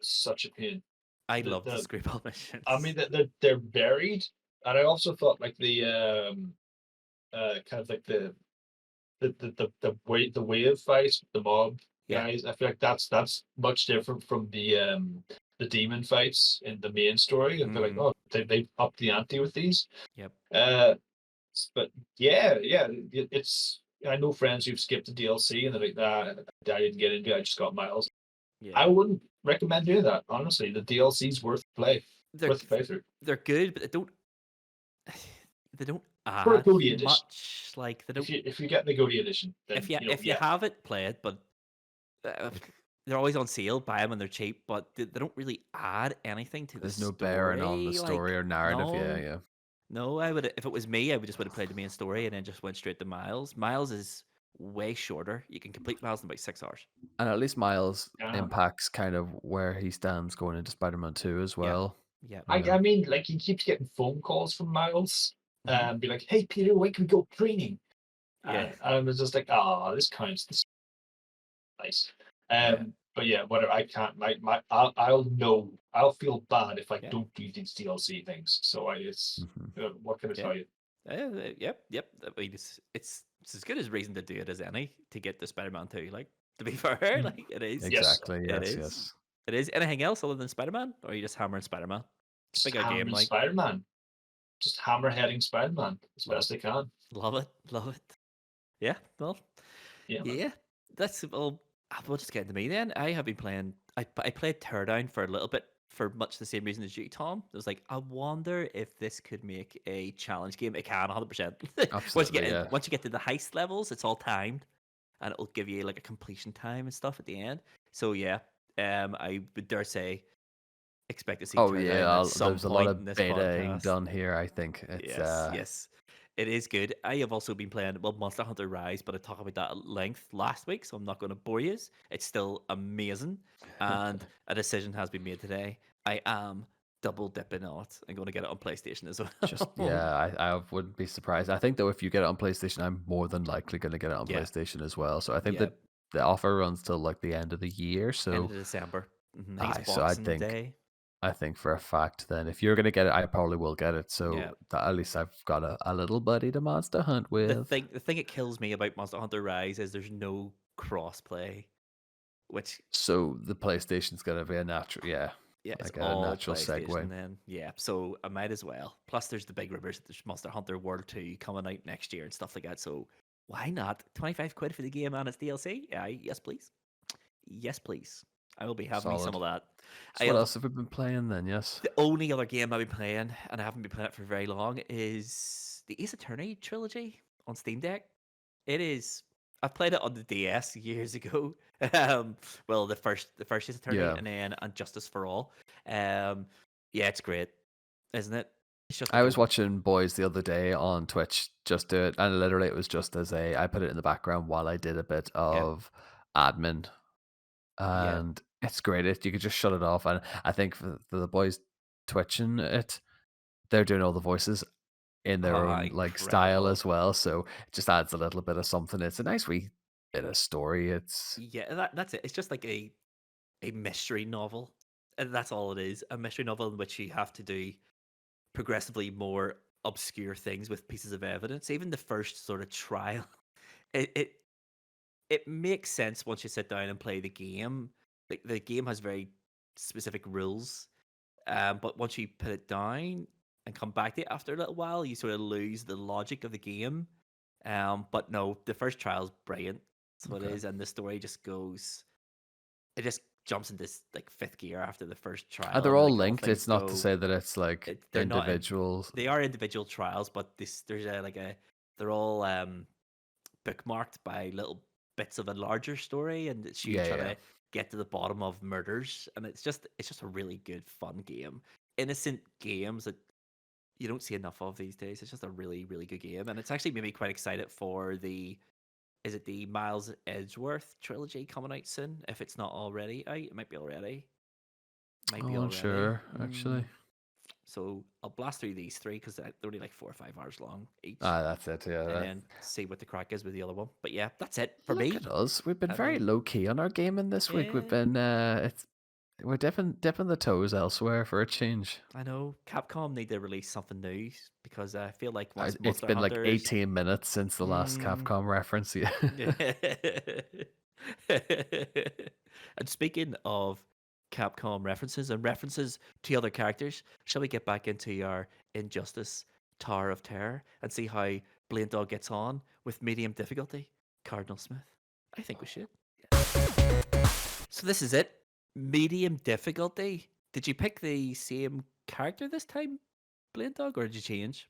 such a pain. I The love the the screwball I missions. mean that they're buried, and I also thought like the kind of like the wave fights with the mob Yeah. guys. I feel like that's much different from the demon fights in the main story. I feel like, Mm-hmm. oh, they've upped the ante with these. Yep. Uh, but yeah, it's. I know friends who've skipped the DLC and they're like, I didn't get into it. I just got Miles. I Yeah. wouldn't recommend doing that. Honestly, the DLC's worth the play, They're worth the playthrough they're good, but they don't for a add Goody edition. much. Like they don't. If you get the Goody edition, then If you yeah, have it, play it. But uh, they're always on sale. Buy them when they're cheap. But they don't really add anything to the There's no bearing on the story. story Like or narrative. Yeah, no, yeah. no. I would if it was me, I would just would have played the main story and then just went straight to Miles. Miles is way shorter. You can complete Miles in about 6 hours. And at least Miles yeah. impacts kind of where he stands going into Spider-Man 2 as Yeah. well. Yeah. I mean, like he keeps getting phone calls from Miles, Mhm. be like, "Hey Peter, when can we go training?" Yeah. And I was just like, "Ah, this counts. This is nice." Yeah. But yeah, whatever. I can't. I'll know. I'll feel bad if I Yeah. don't do these DLC things. So it's Mhm. what can I Yeah. tell you? Yep. I mean, it's as good as reason to do it as any to get the Spider-Man 2. Like to be fair, Mm. like it is. Yes, Exactly. It Yes, is. yes. It is. Anything else other than Spider-Man, or are you just hammering Spider-Man? It's a just bigger game. hammering Like Spider-Man, just hammer-heading Spider-Man as love it, best I can. love it, love it. Yeah. Well. Yeah, man. Yeah. That's well. We'll just get into me then. I have been playing. I played Teardown for a little bit for much the same reason as you, Tom. I was like, I wonder if this could make a challenge game. It can 100%. Absolutely, yeah. Once you get to the heist levels, it's all timed, and it'll give you like a completion time and stuff at the end. So yeah, I would dare say expect to see Oh yeah, Teardown at some there's a lot point of in this betaing podcast. done here. I think it's Yes, yes. It is good. I have also been playing Monster Hunter Rise, but I talked about that at length last week, so I'm not going to bore you. It's still amazing, and a decision has been made today. I am double dipping on it. I'm going to get it on PlayStation as just well. yeah. I wouldn't be surprised. I think though, if you get it on PlayStation, I'm more than likely going to get it on Yeah, PlayStation as well. So I think yeah. that the offer runs till like the end of the year. End of So December. I think it's I so Boxing Day. I think for a fact then if you're going to get it, I probably will get it. Yeah. So that at least I've got a little buddy to monster hunt with. The thing that kills me about Monster Hunter Rise is there's no crossplay, which So the PlayStation's going to be a natural, yeah, yeah, I it's get a all natural PlayStation segue. then. Yeah, so I might as well. Plus, there's the big rumors that there's Monster Hunter World 2 coming out next year and stuff like that. So why not? 25 quid for the game and its DLC? Yeah, yes, please. Yes, please. I will be having me some Solid. of that. I So what have else have we been playing then? Yes. the only other game I've been playing, and I haven't been playing it for very long, is the Ace Attorney trilogy on Steam Deck. It is. I played it on the DS years ago. Well, the first Ace Attorney, Yeah. and then and Justice for All. Um, yeah, it's great, isn't it? It's just I like was watching Boys the other day on Twitch, just do it, and literally it was just as I put it in the background while I did a bit yeah, of admin, yeah. and it's great. You could just shut it off, and I think for the boys twitching it, they're doing all the voices in their Ah, own like style incredible. as well, so it just adds a little bit of something. It's a nice wee bit of story. It's Yeah, that's it. It's just like a mystery novel, and that's all it is. A mystery novel in which you have to do progressively more obscure things with pieces of evidence. Even the first sort of trial, it it, it makes sense once you sit down and play the game. Like the game has very specific rules, but once you put it down and come back to it after a little while, you sort of lose the logic of the game. But no, the first trial's brilliant. That's what it okay. is, and the story just goes. it just jumps into this like fifth gear after the first And trial, they're and all like all linked. things It's not to go. say that it's like They're not individuals. they are individual trials, but there's they're all bookmarked by little bits of a larger story, and it's you Yeah, trying yeah. to get to the bottom of murders, and it's just a really good fun game. Innocent games that you don't see enough of these days. It's just a really really good game, and it's actually made me quite excited for the is it the Miles Edgeworth trilogy coming out soon? If it's not already out, it might be already. Might be I'm already. unsure, actually. So I'll blast through these three because they're only like 4 or 5 hours long each, Ah, that's it. Yeah. and then see what the crack is with the other one. But yeah, that's it for Look me. at us. We've been I very mean, low key on our gaming this week. We've yeah, been we're dipping the toes elsewhere for a change. I know Capcom need to release something new because I feel like once It's Monster been like Hunters, 18 minutes since the last mm, Capcom reference. Yeah. and speaking of Capcom references and references to other characters, shall we get back into our Injustice Tower of Terror and see how Blaine Dog gets on with medium difficulty? Cardinal Smith? I think we should. So this is it. Medium difficulty. Did you pick the same character this time, Blaine Dog, or did you change?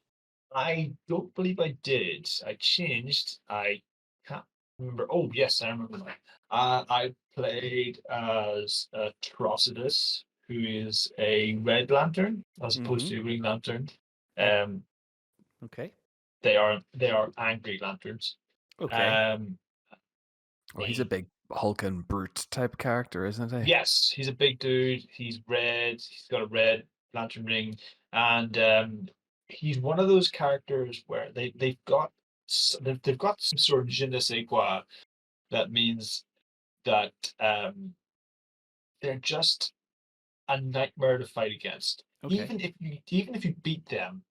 I don't believe I did. I changed. I can't remember. Oh, yes, I remember now. I played as Atrocitus, who is a Red Lantern as opposed Mm-hmm. to a Green Lantern. Yep. Um, Okay. they are angry lanterns. Okay. Um, Well, he's a he big hulking brute type character, isn't he? Yes, he's a big dude. He's red. He's got a red lantern ring, and he's one of those characters where they've got some sort of je ne sais quoi that means that they're just a nightmare to fight against. Okay. Even if you beat them,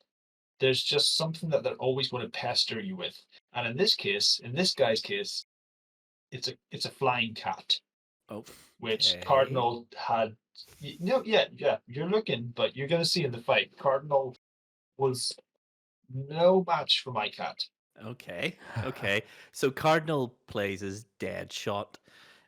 there's just something that they're always going to pester you with. And in this guy's case, it's a flying cat, which Okay. Cardinal had. No, yeah, you're looking, but you're going to see in the fight, Cardinal was no match for my cat. Okay. Okay. So Cardinal plays as Deadshot.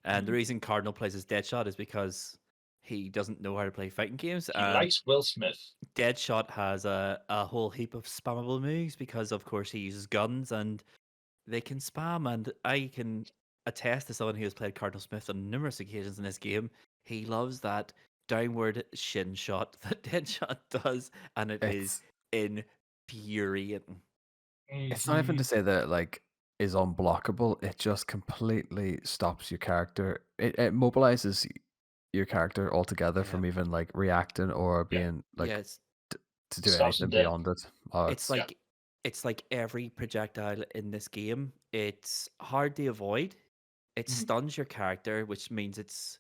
And the Mhm. reason Cardinal plays as Deadshot is because he doesn't know how to play fighting games. He And likes Will Smith. Deadshot has a whole heap of spammable moves because, of course, he uses guns and they can spam. And I can attest to someone who has played Cardinal Smith on numerous occasions in this game. He loves that downward shin shot that Deadshot does, and it is It's infuriating. it's not even Hmm. to say that it, like is unblockable. It just completely stops your character. It mobilizes your character altogether Yeah. from even like reacting or Yeah, being Yeah, like to do stops him anything dead. beyond it. Oh, it's it's Yeah, like it's like every projectile in this game. It's hard to avoid. It mhm, stuns your character, which means it's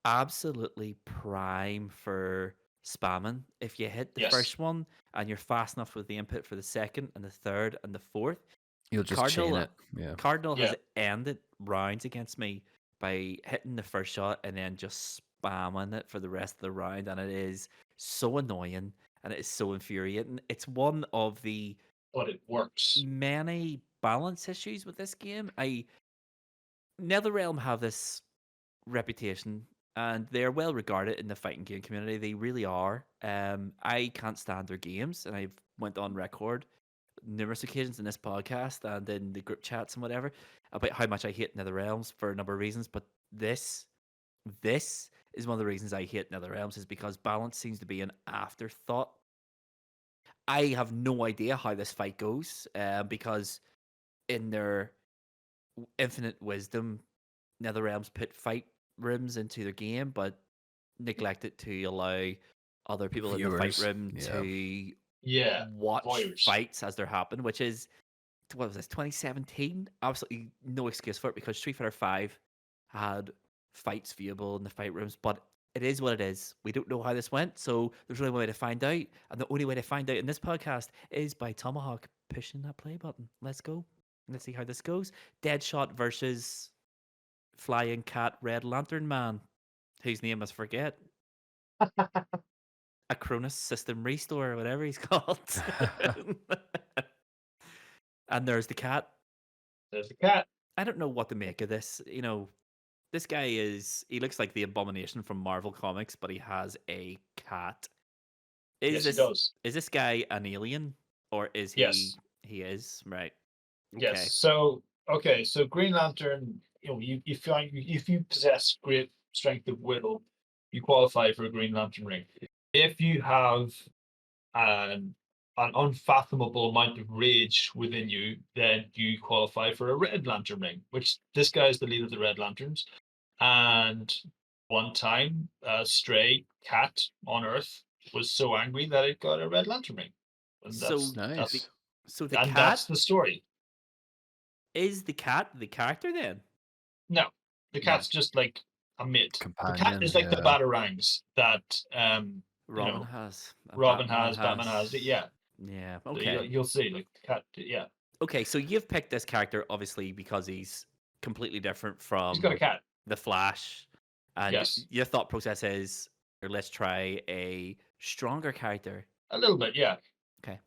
absolutely prime for spamming. If you hit the yes, first one and you're fast enough with the input for the second and the third and the fourth, you'll just chain Cardinal it. Yeah. Cardinal yeah. has ended rounds against me by hitting the first shot and then just spamming it for the rest of the round, and it is so annoying and it is so infuriating. It's one of the But it works. many balance issues with this game. I NetherRealm have this reputation, and they're well regarded in the fighting game community. They really are. I can't stand their games, and I've went on record numerous occasions in this podcast and in the group chats and whatever about how much I hate NetherRealms for a number of reasons. But this is one of the reasons I hate NetherRealms is because balance seems to be an afterthought. I have no idea how this fight goes, because in their infinite wisdom, NetherRealms put fight rooms into their game, but neglected to allow other people in the fight Viewers. room Yeah. to Yeah, watch voyeurs. fights as they're happening, which is what was this 2017? Absolutely no excuse for it because Street Fighter 5 had fights viewable in the fight rooms, but it is what it is. We don't know how this went, so there's really no way to find out. And the only way to find out in this podcast is by Tomahawk pushing that play button. Let's go. Let's see how this goes. Deadshot versus Flying Cat Red Lantern Man, whose name I forget. Acronis System Restore, or whatever he's called. And there's the cat. There's the cat. I don't know what to make of this. This guy he looks like the Abomination from Marvel Comics, but he has a cat. Is Yes, he this does. is this guy an alien, or is Yes. he is, right? Yes. Okay. So okay, so Green Lantern, you find if you possess great strength of will, you qualify for a Green Lantern ring. If you have an unfathomable amount of rage within you, then you qualify for a Red Lantern ring, which this guy is the leader of the Red Lanterns. And one time, a stray cat on Earth was so angry that it got a Red Lantern ring, and So the Nice. so the that's cat the story. is the cat the character then? No, the No. cat's just like a mid. The cat Companion, is like the yeah. batarangs that Robin has and Robin Batman has, Batman has. has. Yeah, Yeah. so Okay. you'll see like the cat. Yeah, Okay. So you've picked this character obviously because he's completely different he's got a from cat. the Flash, and Yes, your thought process is, or let's try a stronger character. a little bit. Yeah, Okay.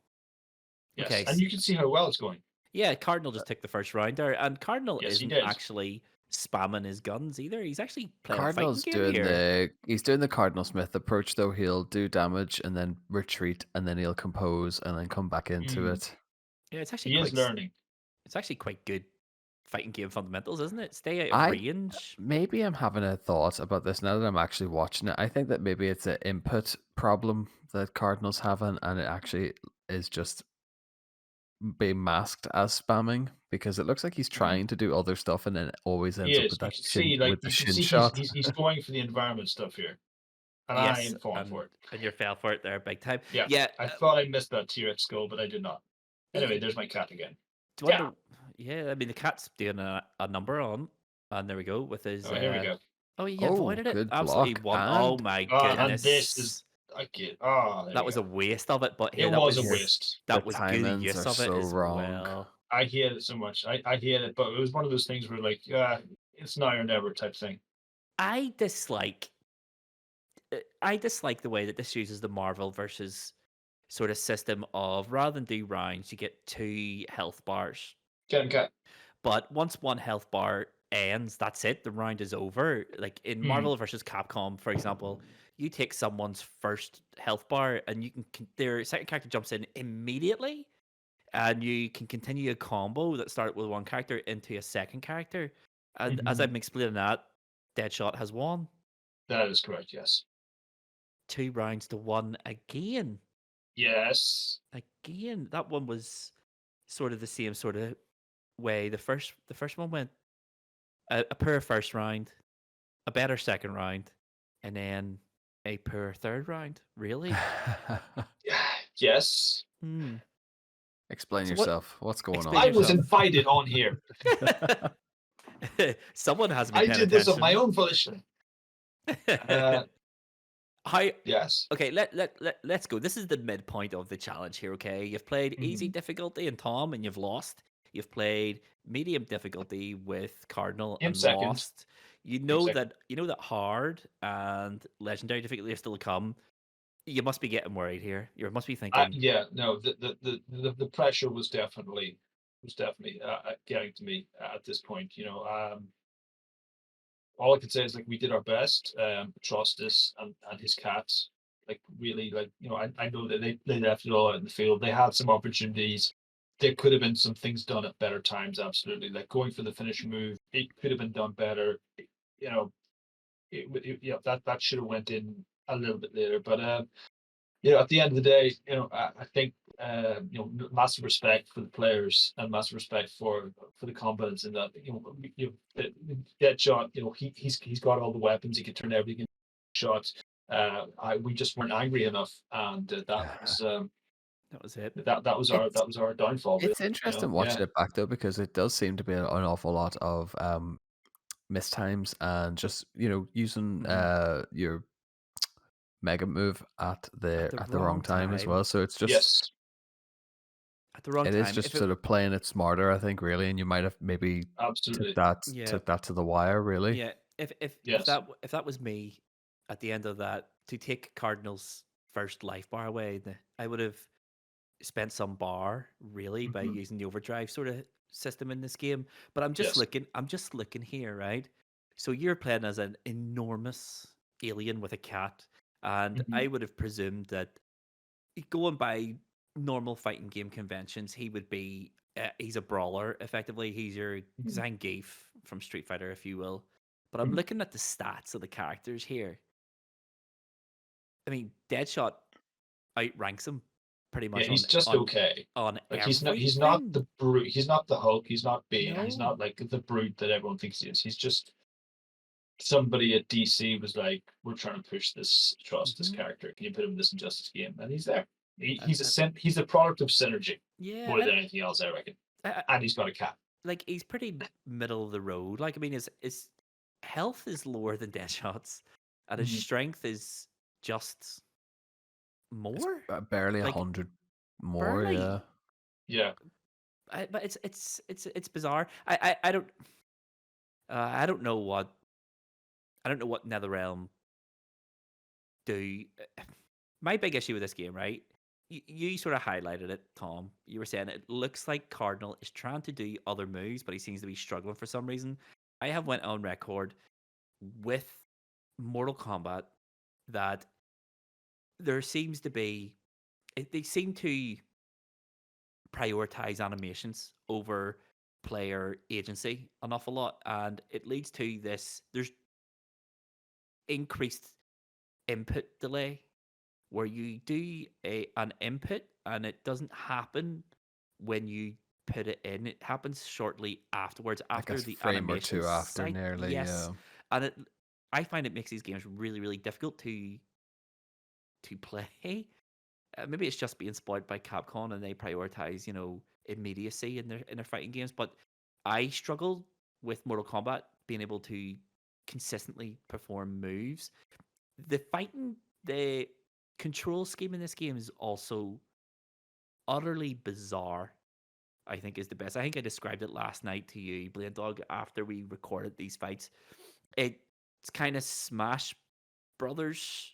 yes, Okay. and you can see how well it's going. Yeah, Cardinal just took the first round there, and Cardinal Yes, he isn't did. actually spamming his guns either. He's actually playing a fighting Cardinal's game doing here. he's doing the Cardinal Smith approach though. He'll do damage and then retreat and then he'll compose and then come back into Mm, it. Yeah, it's actually he is learning. quite good fighting game fundamentals, isn't it? Stay out of I range. maybe I'm having a thought about this now that I'm actually watching it. I think that maybe it's an input problem that Cardinal's having, and it actually is just being masked as spamming because it looks like he's Mhm. trying to do other stuff and then it always He ends up is. with that shin You can shin see shot. he's going for the environment stuff here, and I Yes, am falling for it. and you fell for it there big time. Yeah, Yeah, I thought I missed that T-Rex skull, but I did not. Anyway, do there's my cat again. you Yeah. wonder? Yeah, I mean the cat's doing a number on, and there we go with his. Oh, here we go. Oh, you Oh, avoided it. good Absolutely block. one. Oh And my And this is goodness. I get. Oh, there That we was a go. waste of it, but It hey, was a yeah, waste. the that was good timings use are of it so as wrong. well. I hate it so much. I hate it, but it was one of those things where like, it's now or never type thing. I dislike I dislike the way that this uses the Marvel versus sort of system of rather than do rounds, you get 2 health bars. Get him, cat. But once one health bar ends, that's it. The round is over. Like in Hmm. Marvel versus Capcom, for example, you take someone's first health bar and their second character jumps in immediately, and you can continue a combo that started with one character into a second character. And as Hmm. I'm explaining that, Deadshot has won That is correct. Yes. 2 rounds to one again. Yes. Again, that one was sort of the same sort of way. The first one went a poor first round, a better second round, and then a poor third round. Really? Yes. Hmm. Explain So what? yourself. What's going Explain I on? was yourself. invited on here. Someone hasn't been I paying did this of my attention. own volition. How? Yes. Okay, let's go. This is the midpoint of the challenge here, okay? You've played easy Hmm. difficulty and Tom and you've lost. You've played medium difficulty with Cardinal Came and second. lost. Came second. You know that hard and legendary difficulty are still to come. You must be getting worried here. You must be thinking, Yeah. No. The pressure was definitely getting to me at this point. All I could say is like we did our best. Trustus and his cats, like really, like I know that they left it all out in the field. They had some opportunities. There could have been some things done at better times. Absolutely, like going for the finishing move, it could have been done better. You know, yeah, that should have went in a little bit later. But at the end of the day, I think massive respect for the players and massive respect for the combatants in that Deadshot, he's got all the weapons, he can turn everything into shots. We just weren't angry enough, and that was it. It's that was our downfall, really. it's interesting Yeah. watching it back though because it does seem to be an awful lot of mistimes and just using Hmm. your mega move At the at the wrong wrong time as time. well. So it's just Yes. At the wrong it is time. just sort of playing it smarter, I think, really, and you might have maybe Absolutely. Yeah, took that to the wire, really. yeah. Yes. If that was me at the end of that to take Cardinal's first life bar away, I would have spent some bar really by Hmm. using the overdrive sort of system in this game. But Yes. I'm just looking here, right? So you're playing as an enormous alien with a cat, and I would have presumed that going by normal fighting game conventions, he would be he's a brawler effectively. He's your Mhm. Zangief from Street Fighter, if you will. But I'm Mhm. looking at the stats of the characters here. I mean, Deadshot outranks him pretty Yeah, much he's just okay. on Like he's not everything. the brute. He's not the Hulk. He's not big. He's No. not like the brute that everyone thinks he is. He's just somebody at DC was like, "We're trying to push this trust this Hmm. character. Can you put him in this Injustice game?" And he's there. And, He's a product of synergy yeah, more than anything else, I reckon. I, And he's got a cat. like he's pretty middle of the road. Like I mean, his health is lower than Deadshot's, and his Mhm. strength is just It's more. barely Like 100 more, yeah. barely. Yeah. But it's bizarre. I don't know what NetherRealm do. My big issue with this game, right? You sort of highlighted it, Tom. You were saying it looks like Cardinal is trying to do other moves, but he seems to be struggling for some reason. I have went on record with Mortal Kombat that there seems to be they seem to prioritize animations over player agency an awful lot, and it leads to this. There's increased input delay where you do an input and it doesn't happen when you put it in. It happens shortly afterwards, Like a after the frame or animation two after site. nearly, Yes, yeah. and I find it makes these games really, really difficult to play. Maybe it's just being spoiled by Capcom and they prioritize, immediacy in their fighting games. But I struggled with Mortal Kombat being able to consistently perform moves. The fighting, the control scheme in this game is also utterly bizarre. I think is the best. I think I described it last night to you, Blaine Dog, after we recorded these fights. It's kind of Smash Brothers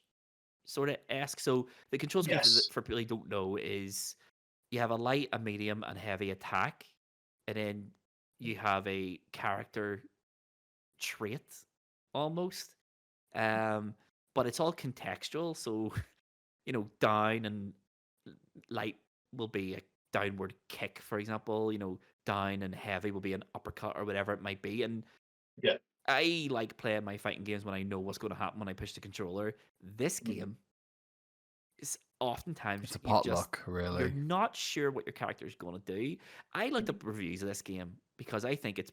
sort of esque. So the control scheme Yes. for people who don't know is you have a light, a medium, and heavy attack, and then you have a character trait almost. Um, but it's all contextual. So down and light will be a downward kick, for example. Down and heavy will be an uppercut or whatever it might be. And Yeah. I like playing my fighting games when I know what's going to happen when I push the controller. This Mhm. game is oftentimes It's a potluck, you're really. not sure what your character is going to do. I looked up reviews of this game because I think it's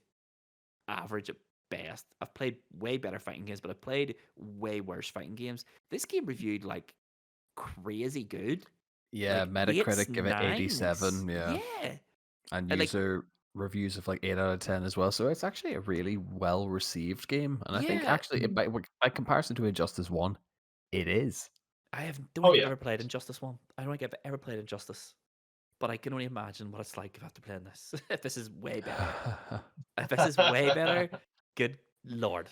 average at best. I've played way better fighting games, but I've played way worse fighting games. This game reviewed like crazy good, Yeah, like eights, Metacritic give it nines. 87, yeah. Yeah, And and like user reviews of like 8 out of 10 as well. So it's actually a really well received game. And I think yeah. actually, by comparison to Injustice 1, it is. Don't Oh think I've yeah. ever played Injustice One. I don't think I've ever played Injustice, but I can only imagine what it's like after playing this. If this is way better, if this is way better, good lord,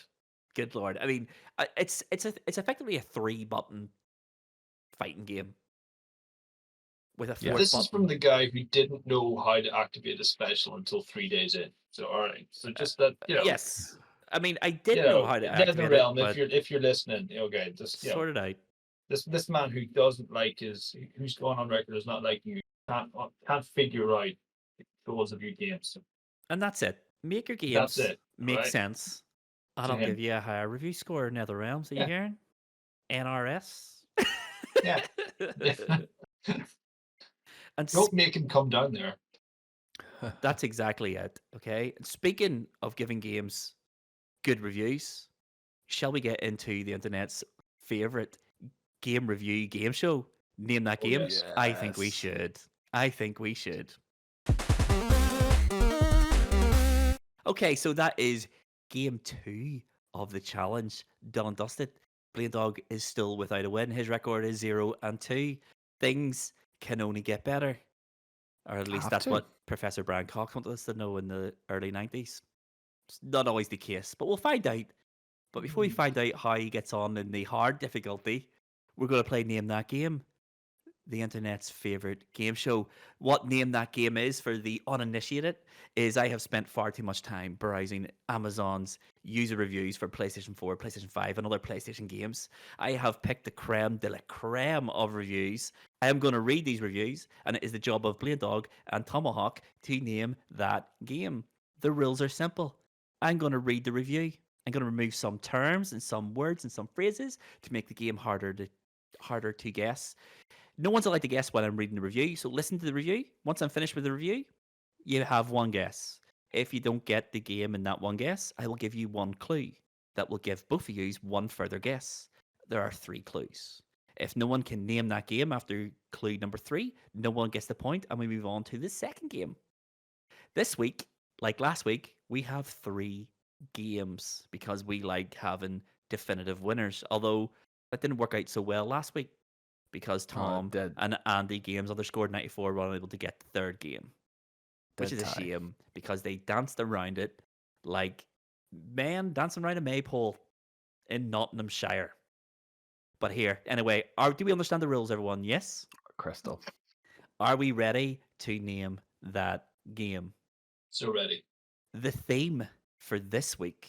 good lord. I mean, it's effectively a 3-button fighting game with a Yeah. fourth This is from button. the guy who didn't know how to activate a special until 3 days in. So all right. So just that, Yes, I mean I did know how to activate it, NetherRealm, but if you're listening, okay, just sort it out. this man who doesn't like who's going on record is not like you can't figure out the goals of your games. So And that's it. Make your that's games it. All make right. sense, and To I'll give him. you a higher review score. NetherRealms, are you Yeah. hearing? NRS. Yeah. Yeah. And Don't make him come down there. that's exactly it. Okay. And speaking of giving games good reviews, shall we get into the internet's favorite game review game show? Name that Oh game? yes. I think we Yes. should. I think we should. Okay, so that is game 2 of the challenge. Done and dusted. Blaine Dog is still without a win. His record is 0-2. Things can only get better. Or at least Have that's to. what Professor Brian Cox wanted us to know in the early 90s. It's not always the case, but we'll find out. But before we find out how he gets on in the hard difficulty, we're going to play Name That Game. the internet's favorite game show. What name that game is for the uninitiated is I have spent far too much time browsing Amazon's user reviews for PlayStation 4, PlayStation 5, and other PlayStation games. I have picked the creme de la creme of reviews. I am going to read these reviews, and it is the job of Blade Dog and Tomahawk to name that game. The rules are simple. I'm going to read the review. I'm going to remove some terms and some words and some phrases to make the game harder to guess. No one's allowed to guess while I'm reading the review, so listen to the review. Once I'm finished with the review, you have one guess. If you don't get the game in that one guess, I will give you one clue that will give both of you one further guess. There are 3 clues. If no one can name that game after clue number 3, no one gets the point, and we move on to the second game. This week, like last week, we have 3 games because we like having definitive winners. Although that didn't work out so well last week because Tom Dead and Andy games underscored 94 were unable to get the third game, which is a tie. shame because they danced around it like men dancing around a maypole in Nottinghamshire. But here, anyway, do we understand the rules, everyone? Yes? Crystal. Are we ready to name that game? So ready. The theme for this week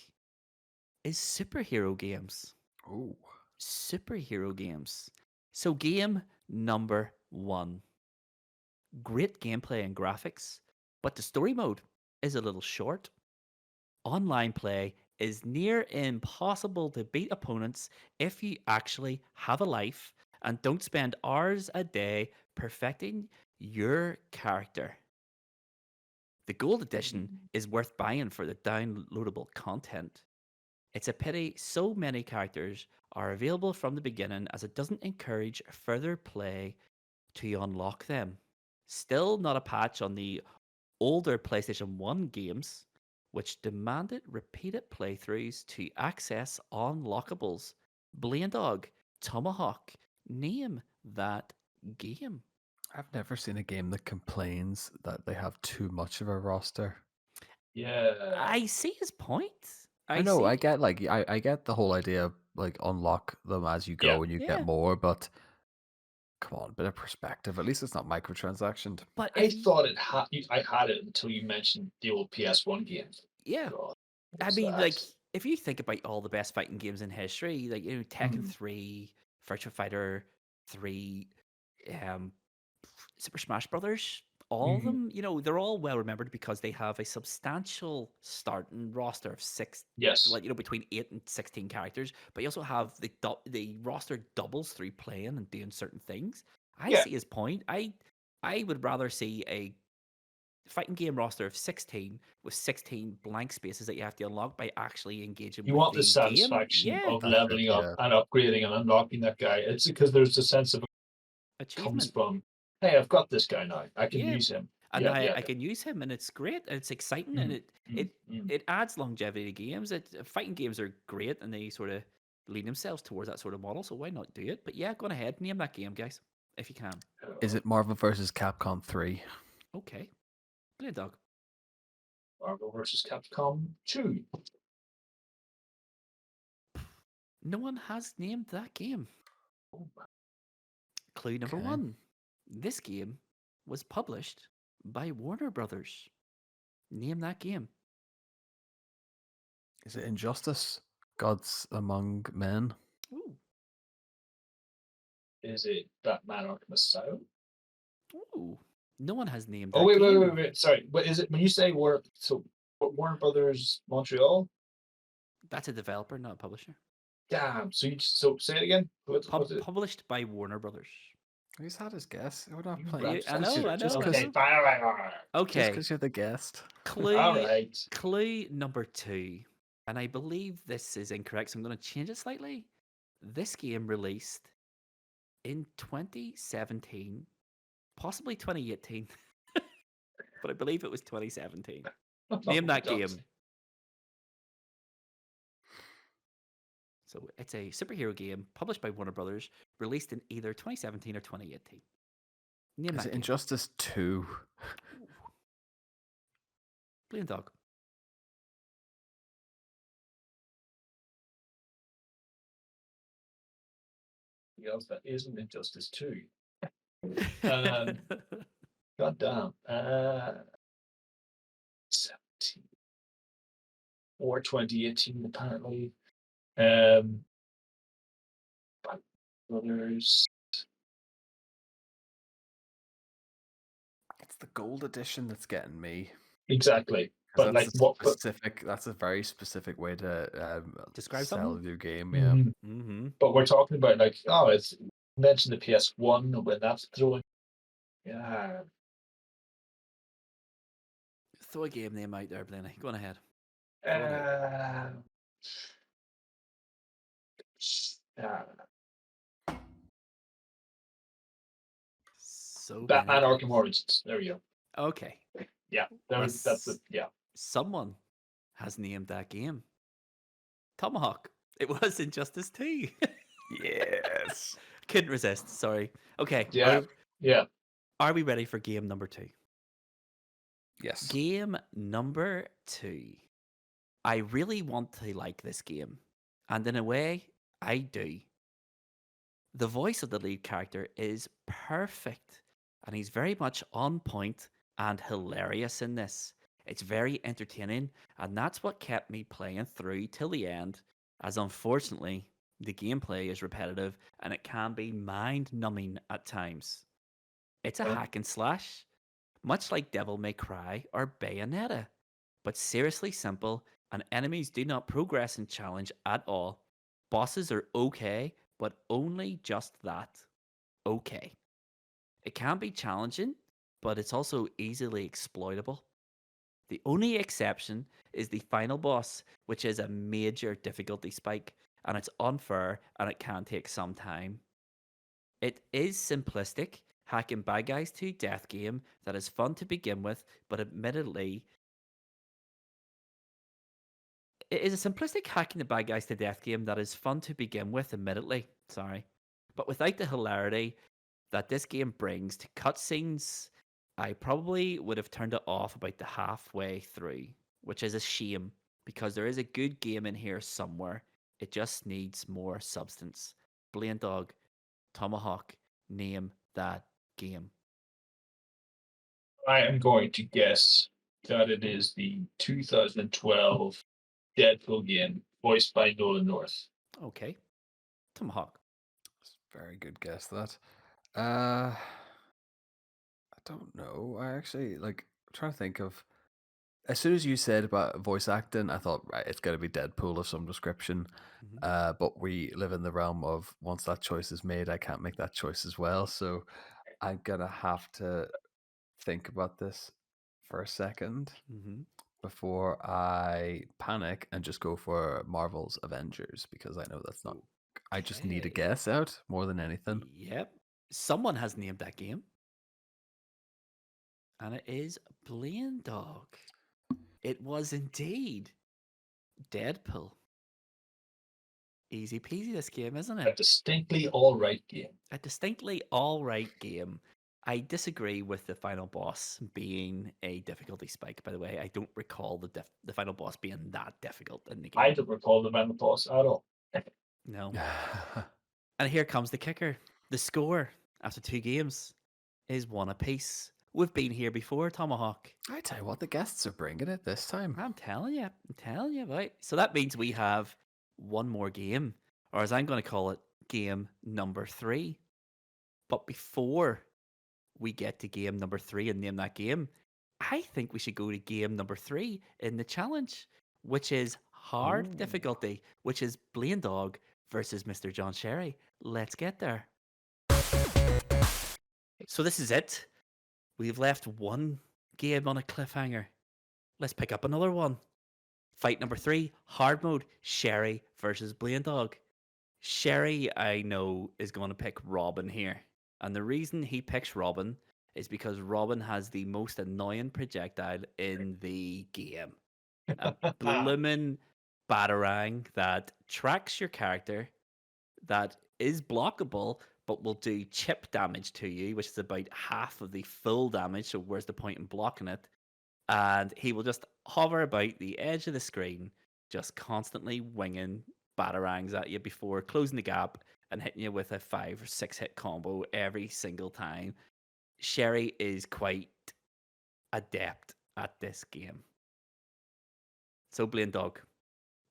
is superhero games. Ooh. Superhero games. So, game number 1. Great gameplay and graphics, but the story mode is a little short. Online play is near impossible to beat opponents if you actually have a life and don't spend hours a day perfecting your character. The gold edition is worth buying for the downloadable content. It's a pity so many characters are available from the beginning as it doesn't encourage further play to unlock them. Still not a patch on the older PlayStation 1 games, which demanded repeated playthroughs to access unlockables. Blaine Dog, Tomahawk, name that game. I've never seen a game that complains that they have too much of a roster. Yeah. I see his point. I know, I see. get I get the whole idea of like unlock them as you Yeah. go and you Yeah. get more, but come on, bit of perspective. At least it's not microtransactioned. But I thought I had it until you mentioned the old PS1 game. yeah, God, what I was mean, that? like if you think about all the best fighting games in history, like Tekken Mhm. 3, Virtua Fighter 3, um, Super Smash Brothers, all of Mhm. them, they're all well remembered because they have a substantial starting roster of 6, Yes. like between 8 and 16 characters. But you also have the roster doubles through playing and doing certain things. I Yeah. see his point. I would rather see a fighting game roster of 16 with 16 blank spaces that you have to unlock by actually engaging You with want the the game. satisfaction Yeah, of That's it, leveling up yeah. and upgrading and unlocking that guy. It's because there's a sense of comes achievement. from, hey, I've got this guy now. I can Yeah, use him. and Yeah, now yeah. I can use him, and it's great, and it's exciting, and Mhm. it Mhm. it Mhm. it adds longevity to games. Fighting games are great, and they sort of lean themselves towards that sort of model. So why not do it? But yeah, go on ahead, name that game, guys, if you can. Is it Marvel vs. Capcom 3? Okay, Blade Dog. Marvel vs. Capcom 2. No one has named that game. Oh, Clue number Okay. 1. This game was published by Warner Brothers. Name that game. Is it Injustice? Gods Among Men? Ooh, is it Batman Arkham Asylum? ooh. No one has named Oh, that wait, wait, game. wait, wait. Sorry. What is it? When you say Warner Brothers Montreal? That's a developer, not a publisher. Damn. So say it again. What's it? Published by Warner Brothers. He's had his guess. We're not You playing. I bastard. know, I know, I Okay, know. fine. All right, all right. Just Okay, because you're the guest. All clue right. clue number 2, and I believe this is incorrect, so I'm going to change it slightly. This game released in 2017, possibly 2018, but I believe it was 2017. Name that game. So it's a superhero game published by Warner Brothers, released in either 2017 or 2018. Name Is that it game. Injustice 2? Ooh. Blaine Dog. Else that isn't Injustice 2. Um, God damn. 17 or 2018 apparently. But Brothers. It's the gold edition that's getting me. Exactly. 'Cause But like what? that's a very specific way to Describe sell something? your game. Yeah. Mm-hmm. But we're talking about like, oh, it's mentioned the PS1 when that's throwing. Yeah. Throw a game name out there, Blaney. Go on ahead. Throw it out. Uh, uh, So many Batman Arkham games. Origins. There we go. Okay. Yeah. That's it. Yeah. Someone has named that game Tomahawk. It was Injustice 2. Yes. Couldn't resist. Sorry. Okay. Yeah. Yeah. Are we ready for game number 2? Yes. Game number 2. I really want to like this game. And in a way, I do. The voice of the lead character is perfect. And he's very much on point and hilarious in this. It's very entertaining. And that's what kept me playing through till the end. As unfortunately, the gameplay is repetitive and it can be mind numbing at times. It's a hack and slash, much like Devil May Cry or Bayonetta, but seriously simple, and enemies do not progress in challenge at all. Bosses are okay, but only just that. Okay. It can be challenging, but it's also easily exploitable. The only exception is the final boss, which is a major difficulty spike, and it's unfair and it can take some time. It is simplistic, hacking bad guys to death game that is fun to begin with, but admittedly, it is a simplistic hacking the bad guys to death game that is fun to begin with, admittedly. Sorry. But without the hilarity that this game brings to cutscenes, I probably would have turned it off about the halfway through, which is a shame because there is a good game in here somewhere. It just needs more substance. Blaine Dog, Tomahawk, name that game. I am going to guess that it is the 2012 Deadpool game, voiced by Nolan North. Okay. Tomahawk. Very good guess that. I don't know. I actually like I'm trying to think of. As soon as you said about voice acting, I thought, right, it's got to be Deadpool of some description. But we live in the realm of once that choice is made, I can't make that choice as well. So I'm gonna have to think about this for a second Mm-hmm. before I panic and just go for Marvel's Avengers because I know that's not. I just need a Okay. guess out more than anything. Yep. Someone has named that game. And it is Blaine Dog. It was indeed Deadpool. Easy peasy, this game, isn't A it? distinctly all right game. A distinctly alright game. I disagree with the final boss being a difficulty spike, by the way. I don't recall the final boss being that difficult in the I game. don't recall the Man Boss at all. No. And here comes the kicker. The score after 2 games is 1 apiece. We've been here before, Tomahawk. I tell you what, the guests are bringing it this time. I'm telling you, right? So that means we have one more game, or as I'm going to call it, game number 3. But before we get to game number 3 and name that game, I think we should go to game number 3 in the challenge, which is hard Ooh. difficulty, which is Blaine Dog versus Mr. John Sherry. Let's get there. So this is it. We've left one game on a cliffhanger. Let's pick up another one. Fight number 3, hard mode, Sherry versus Blaine Dog. Sherry, I know, is going to pick Robin here. And the reason he picks Robin is because Robin has the most annoying projectile in the game. A bloomin' batarang that tracks your character, that is blockable, but will do chip damage to you, which is about half of the full damage. So where's the point in blocking it? And he will just hover about the edge of the screen, just constantly winging batarangs at you before closing the gap and hitting you with a 5 or 6 hit combo every single time. Sherry is quite adept at this game. So, Blaine Dog,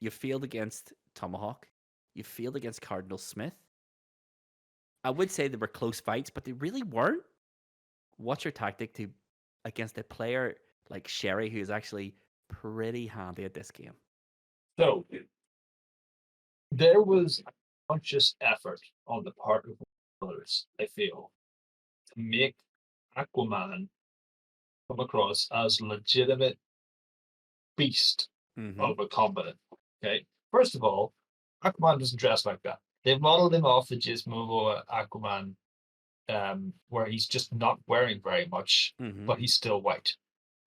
you failed against Tomahawk. You failed against Cardinal Smith. I would say they were close fights, but they really weren't. What's your tactic to against a player like Sherry, who is actually pretty handy at this game? So there was a conscious effort on the part of others, I feel, to make Aquaman come across as legitimate beast Mm-hmm. of a combatant. Okay. First of all, Aquaman doesn't dress like that. They've modeled him off the Gizmo Aquaman, where he's just not wearing very much, Mm-hmm. but he's still white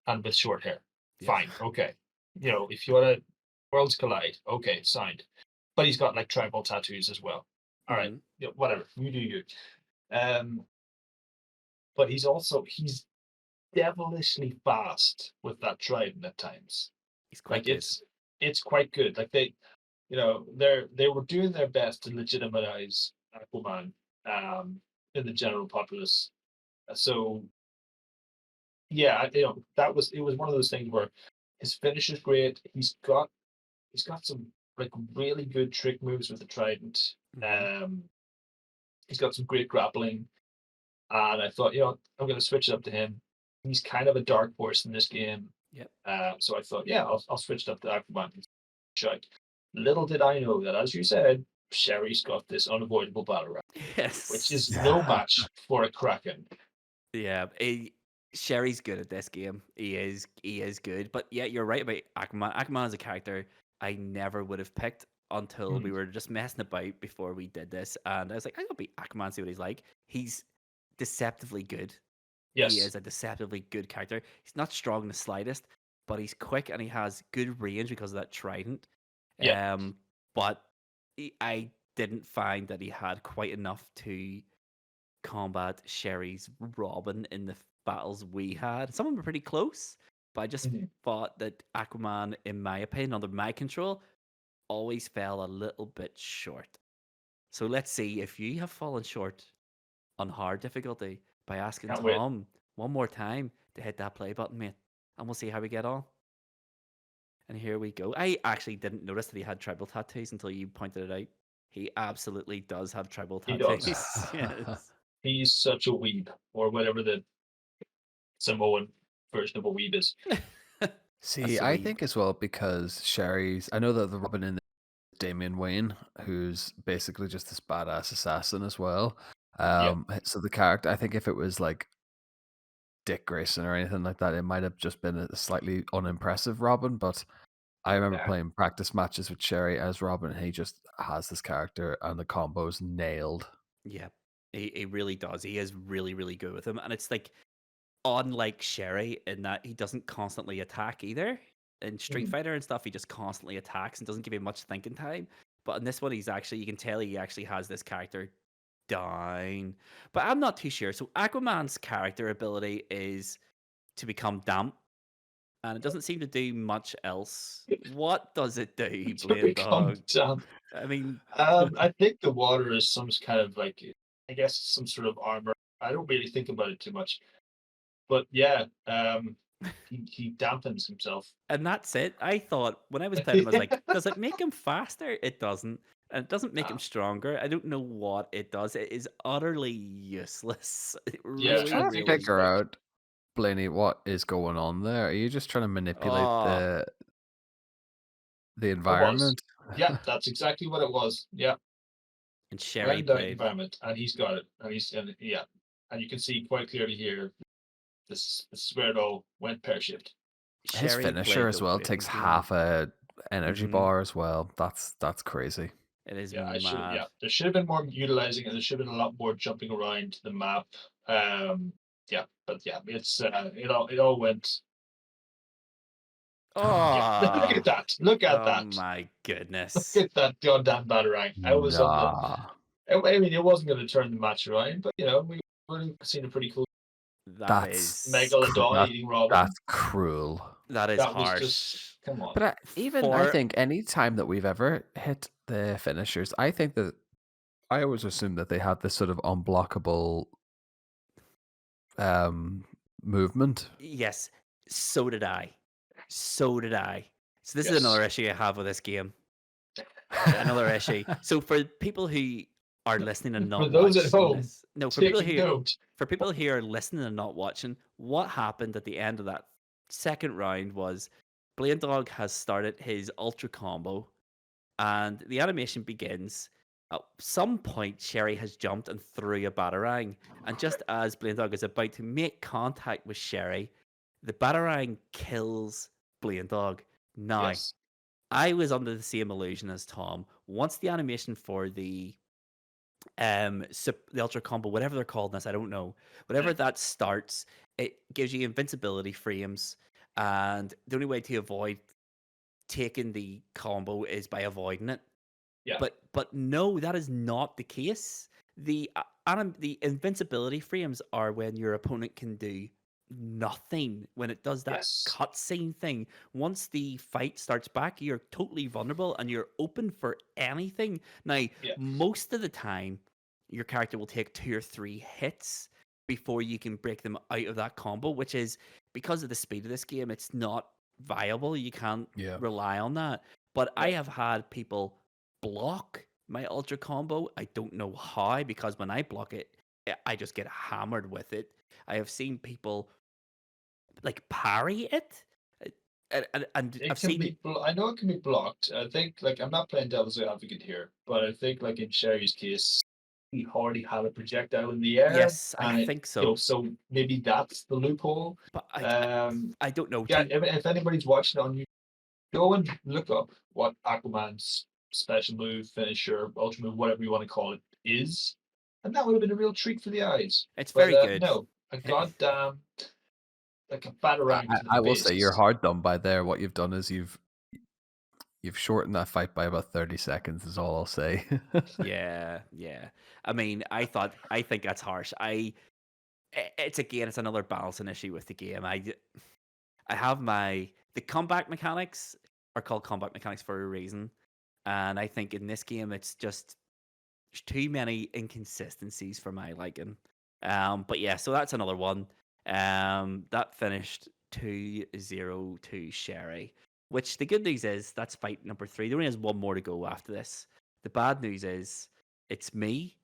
and with short hair. Yeah. Fine, okay. If you want to worlds collide, okay, signed. But he's got like tribal tattoos as well. All right, Mm-hmm. whatever, you do you. But he's devilishly fast with that trident at times. He's quite Like good. it's quite good. Like they were doing their best to legitimize Aquaman in the general populace. So yeah, it was one of those things where his finish is great. He's got some like really good trick moves with the trident. Mm-hmm. He's got some great grappling, and I thought, I'm going to switch it up to him. He's kind of a dark horse in this game. Yep. So I thought, yeah, I'll switch it up to Aquaman. Shite. Little did I know that, as you said, Sherry's got this unavoidable battle rap, Yes. which is no match for a Kraken. Yeah. Sherry's good at this game. He is good. But yeah, you're right about Aquaman. Aquaman is a character I never would have picked until we were just messing about before we did this. And I was like, I'm gonna beat Aquaman, see what he's like. He's deceptively good. He Yes. is a deceptively good character. He's not strong in the slightest, but he's quick and he has good range because of that trident. Yeah. But I didn't find that he had quite enough to combat Sherry's Robin in the battles we had. Some of them were pretty close, but I just Mhm. thought that Aquaman, in my opinion, under my control, always fell a little bit short. So let's see if you have fallen short on hard difficulty by asking Can't wait. Tom one more time to hit that play button, mate. And we'll see how we get on. And here we go. I actually didn't notice that he had tribal tattoos until you pointed it out. He absolutely does have tribal He does. tattoos. Yes. He's such a weeb, or whatever the Samoan version of a weeb is. See, I think as well because Sherry's. I know that the Robin in Damian Wayne, who's basically just this badass assassin as well. So the character, I think if it was like Dick Grayson or anything like that, it might have just been a slightly unimpressive Robin. But I remember Yeah. playing practice matches with Sherry as Robin, and he just has this character, and the combos nailed. Yeah, he really does. He is really, really good with him. And it's like, unlike Sherry, in that he doesn't constantly attack either. In Street Mhm. Fighter and stuff, he just constantly attacks and doesn't give you much thinking time. But in this one, you can tell he actually has this character down. But I'm not too sure. So Aquaman's character ability is to become damp, and it doesn't seem to do much else. What does it do, To Blaine become Dog? damp. I mean, I think the water is some kind of like, I guess, some sort of armor. I don't really think about it too much, but yeah, he dampens himself. and that's it. I thought when I was playing him, I was like, does it make him faster? It doesn't. And it doesn't make him Ah, stronger. I don't know what it does. It is utterly useless. It I was yeah, really, trying I to think really. it's figure like out, Blaney, what is going on there. Are you just trying to manipulate Oh, the it was. environment? Yeah, that's exactly what it was. Yeah, and Sherry blend out played. environment, and he's got it, and yeah, and you can see quite clearly here. This is where it all went pear shaped. His Sherry finisher played the as well takes waiting game. half a energy Hmm. bar as well. That's crazy. It is Yeah, mad. there should have been more utilizing it. There should have been a lot more jumping around the map. Yeah, but yeah, it all went. Yeah, look Oh, at that! Look at oh that! my Look goodness. at that goddamn batarang! I was on the. Nah, I mean, it wasn't going to turn the match around, but we've seen a pretty cool That that's is megalodon that eating Robin. that's cruel. that is That was just harsh. come on. But even I For think any time that we've ever hit the finishers, I think that I always assumed that they had this sort of unblockable movement. Yes, so did I. So did I. So this is Yes. another issue I have with this game. Another issue. So for people who are listening and For not those at watching home, this, no, taking note. for people who are listening and not watching, what happened at the end of that second round was Blaine Dog has started his ultra combo, and the animation begins. At some point, Sherry has jumped and threw a batarang, and just as Blaine Dog is about to make contact with Sherry, the batarang kills Blaine Dog. Now, Yes. I was under the same illusion as Tom. Once the animation for the the ultra combo, whatever they're called this, I don't know. Whatever that starts, it gives you invincibility frames, and the only way to avoid taking the combo is by avoiding it. Yeah. But no, that is not the case. The invincibility frames are when your opponent can do nothing. When it does that Yes. cutscene thing, once the fight starts back, you're totally vulnerable and you're open for anything. Now, Yeah. most of the time, your character will take 2 or 3 hits before you can break them out of that combo, which is because of the speed of this game. It's not viable. You can't Yeah. rely on that. But I Yeah. have had people block my ultra combo. I don't know how, because when I block it, I just get hammered with it. I have seen people like parry it, and It I've can seen be. I know it can be blocked. I think, like, I'm not playing devil's advocate here, but I think, like in Sherry's case, he already had a projectile in the air, yes, I and think so, so maybe that's the loophole. but Um, I don't know. yeah. If anybody's watching on you, go and look up what Aquaman's special move, finisher, ultra move, whatever you want to call it, is, and that would have been a real treat for the eyes. It's But very good. no, a goddamn like a batarang to the I will say you're face. hard done by there. What you've done is you've shortened that fight by about 30 seconds. Is all I'll say. Yeah, yeah. I mean, I think that's harsh. It's another balancing issue with the game. I have the comeback mechanics are called combat mechanics for a reason, and I think in this game it's just there's too many inconsistencies for my liking. But yeah, so that's another one. That finished 2-0 to Sherry. Which the good news is that's fight number 3. There only has one more to go after this. The bad news is it's me.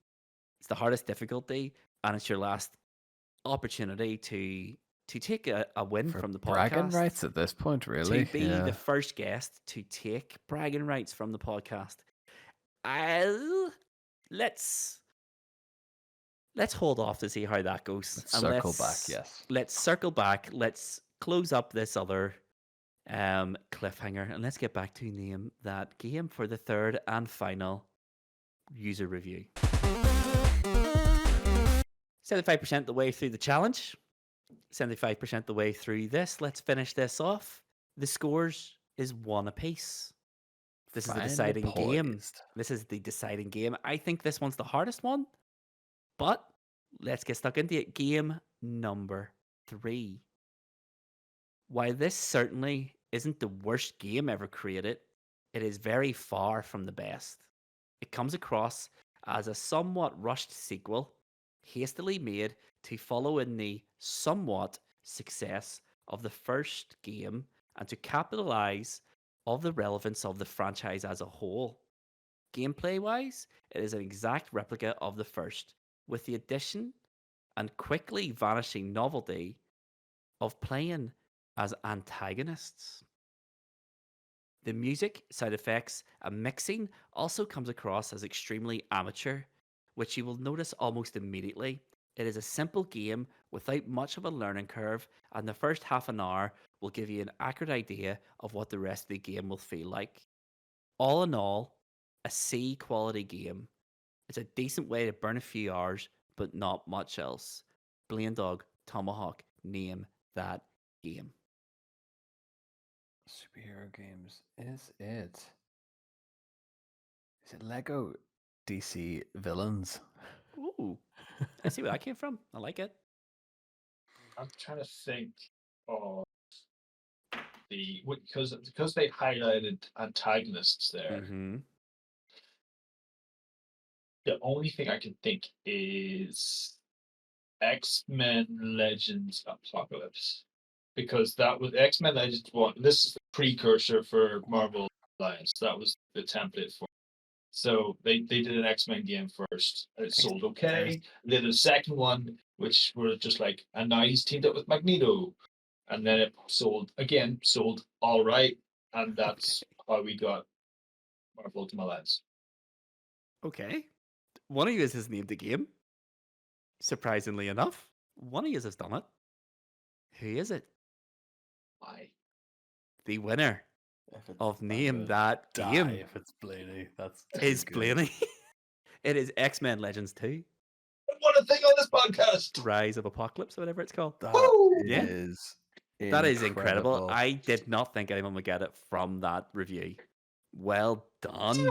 It's the hardest difficulty, and it's your last opportunity to take a win For from the bragging podcast, rights at this point, to really. be the Yeah. first guest to take bragging rights from the podcast. Uh, let's hold off to see how that goes, Let's and circle back. Yes. let's circle back. Let's close up this other cliffhanger, and let's get back to name that game for the third and final user review. 75% the way through the challenge, 75% the way through this. Let's finish this off. The scores is 1 apiece. This is the Finely deciding game. poised. This is the deciding game. I think this one's the hardest one, but let's get stuck into it. Game number 3. While this certainly isn't the worst game ever created, it is very far from the best. It comes across as a somewhat rushed sequel, hastily made to follow in the somewhat success of the first game and to capitalize of the relevance of the franchise as a whole. Gameplay wise, it is an exact replica of the first, with the addition and quickly vanishing novelty of playing as antagonists. The music, sound effects, and mixing also comes across as extremely amateur, which you will notice almost immediately. It is a simple game without much of a learning curve, and the first half an hour will give you an accurate idea of what the rest of the game will feel like. All in all, a C quality game. It's a decent way to burn a few hours, but not much else. Blaine Dog, Tomahawk, name that game. Superhero games. Is it? Is it Lego DC Villains? Ooh, I see where that came from. I like it. I'm trying to think of because they highlighted antagonists there. Mm-hmm. The only thing I can think is X-Men Legends Apocalypse. Because that was X-Men Legends 1. This is the precursor for Marvel Alliance. That was the template for. So they did an X-Men game first. It sold okay. They did a second one, which were just like, and now he's teamed up with Magneto. And then it sold all right. And that's how we got Marvel Ultimate Alliance. Okay. One of you has named the game. Surprisingly enough, one of you has done it. Who is it? Why? The winner of Name That Game If it's Blaney, that's is too good. Blaney. It is X-Men Legends 2, What a thing on this podcast! Rise of Apocalypse, or whatever it's called. That Yeah. is That is incredible. I did not think anyone would get it from that review. Well done,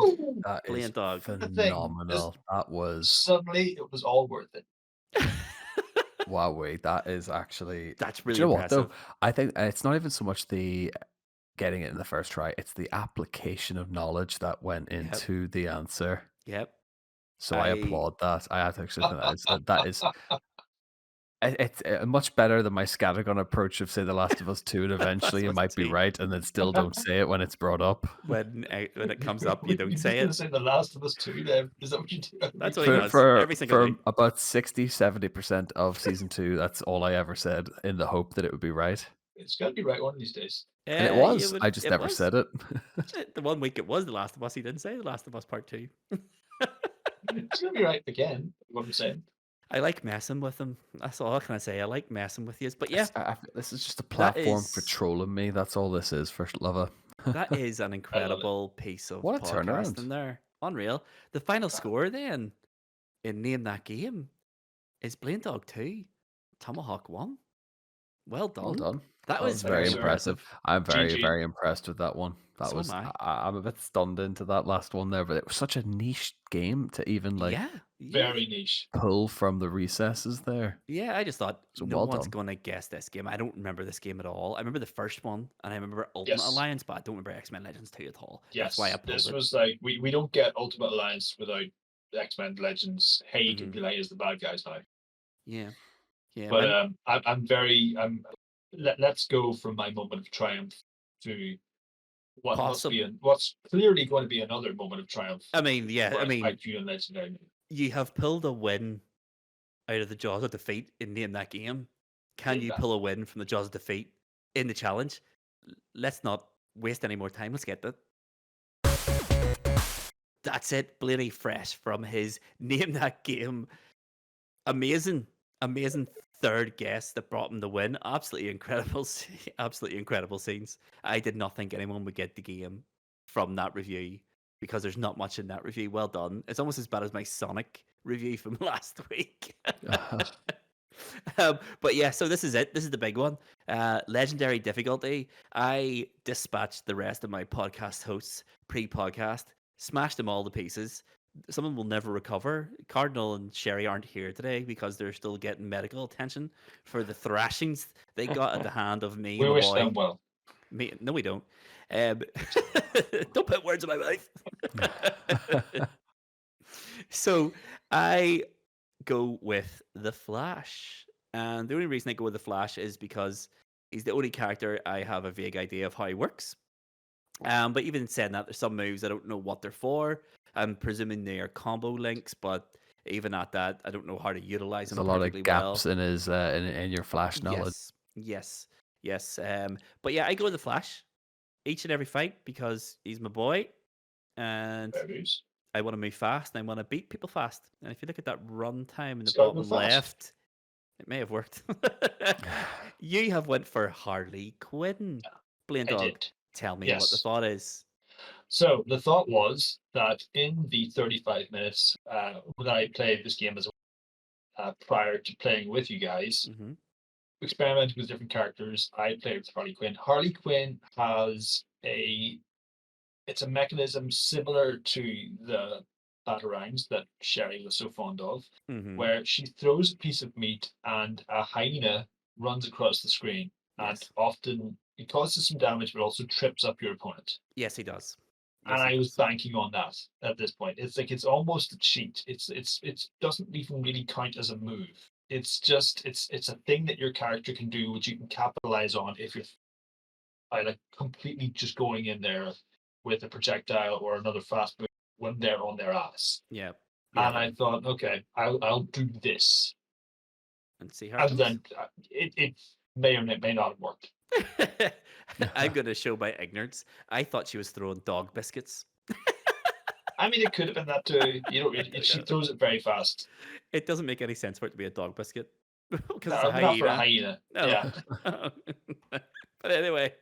That is Blaine Dog. phenomenal. That was Suddenly, it was all worth it. wowee. That is actually. That's Do really you know what though? impressive. I think it's not even so much the getting it in the first try; it's the application of knowledge that went into the answer. Yep. So I applaud that. I actually think that is it's much better than my scattergun approach of say The Last of Us 2, and eventually you Last of Us might be 2. right, and then still don't say it when it's brought up. When it comes up, you don't You're say just gonna it. say The Last of Us 2 there. Is that what you do? That's what he does every single For day. about 60-70% of season 2, that's all I ever said in the hope that it would be right. It's got to be right one of these days. And it was. I just never said it. The 1 week it was The Last of Us, he didn't say The Last of Us Part 2. It's going to be right again, what I'm saying. I like messing with him. That's all can I say. I like messing with you. But yeah, This is just a platform for is- trolling me. That's all this is, First Luvva. that is an incredible piece of What a podcasting turnaround. there. Unreal. The final score then in Name That Game is Blaine Dog 2, Tomahawk 1. Well done. Well done. That was very very impressive. I'm very, GG. very impressed with that one. That So was. am I'm a bit stunned into that last one there, but it was such a niche game to even like yeah. Very niche. pull from the recesses there. Yeah, I just thought So no well one's done. going to guess this game. I don't remember this game at all. I remember the first one, and I remember Ultimate Yes. Alliance, but I don't remember X-Men Legends 2 at all. Yes. That's why I pulled This it. was like, we don't get Ultimate Alliance without X-Men Legends. Hey, you can Mhm. be like, is the bad guys now. Yeah. Yeah. But I'm very. Let's go from my moment of triumph to what must be what's clearly going to be another moment of triumph. I mean, yeah. I mean, IQ and Legendary. you have pulled a win out of the jaws of defeat in Name That Game. Can Did you that. pull a win from the jaws of defeat in the challenge? Let's not waste any more time. Let's get that. That's it. Blaney Fresh from his Name That Game. Amazing third guess that brought him the win. Absolutely incredible scenes. I did not think anyone would get the game from that review because there's not much in that review. Well done. It's almost as bad as my Sonic review from last week. But yeah, so this is it. This is the big one. Legendary difficulty. I dispatched the rest of my podcast hosts pre-podcast, smashed them all to pieces. Some of them will never recover. Cardinal and Sherry aren't here today because they're still getting medical attention for the thrashings they got at the hand of me We and my wish boy. them well. No, we don't. Don't put words in my mouth. So I go with the Flash, and the only reason I go with the Flash is because he's the only character I have a vague idea of how he works. But even saying that, there's some moves I don't know what they're for. I'm presuming they are combo links, but even at that, I don't know how to utilize There's them a lot perfectly of gaps well. in his in your Flash knowledge. Yes. But yeah, I go with the Flash each and every fight because he's my boy, and Fair dues. I want to move fast and I want to beat people fast. And if you look at that run time in the Start bottom with fast. left, it may have worked. You have went for Harley Quinn. Blaine I Dog, did. tell me what the Yes. thought is. So the thought was that in the 35 minutes that I played this game as prior to playing with you guys, Hmm. experimenting with different characters, I played with Harley Quinn. Harley Quinn has it's a mechanism similar to the batarangs that Sherry was so fond of, Hmm. where she throws a piece of meat and a hyena runs across the screen, and Yes. often it causes some damage, but also trips up your opponent. Yes, he does. and Yes, he I was does. banking on that at this point. It's like it's almost a cheat. It doesn't even really count as a move. It's just it's a thing that your character can do, which you can capitalize on if you're either completely just going in there with a projectile or another fast move when they're on their ass. Yeah. Yeah. And I thought, okay, I'll do this, And see how it and goes. then it may or may not have worked. I'm going to show my ignorance. I thought she was throwing dog biscuits. I mean, it could have been that too. You know, she throws it very fast. It doesn't make any sense for it to be a dog biscuit because it's a No, not for a hyena. hyena. No. Yeah. But anyway,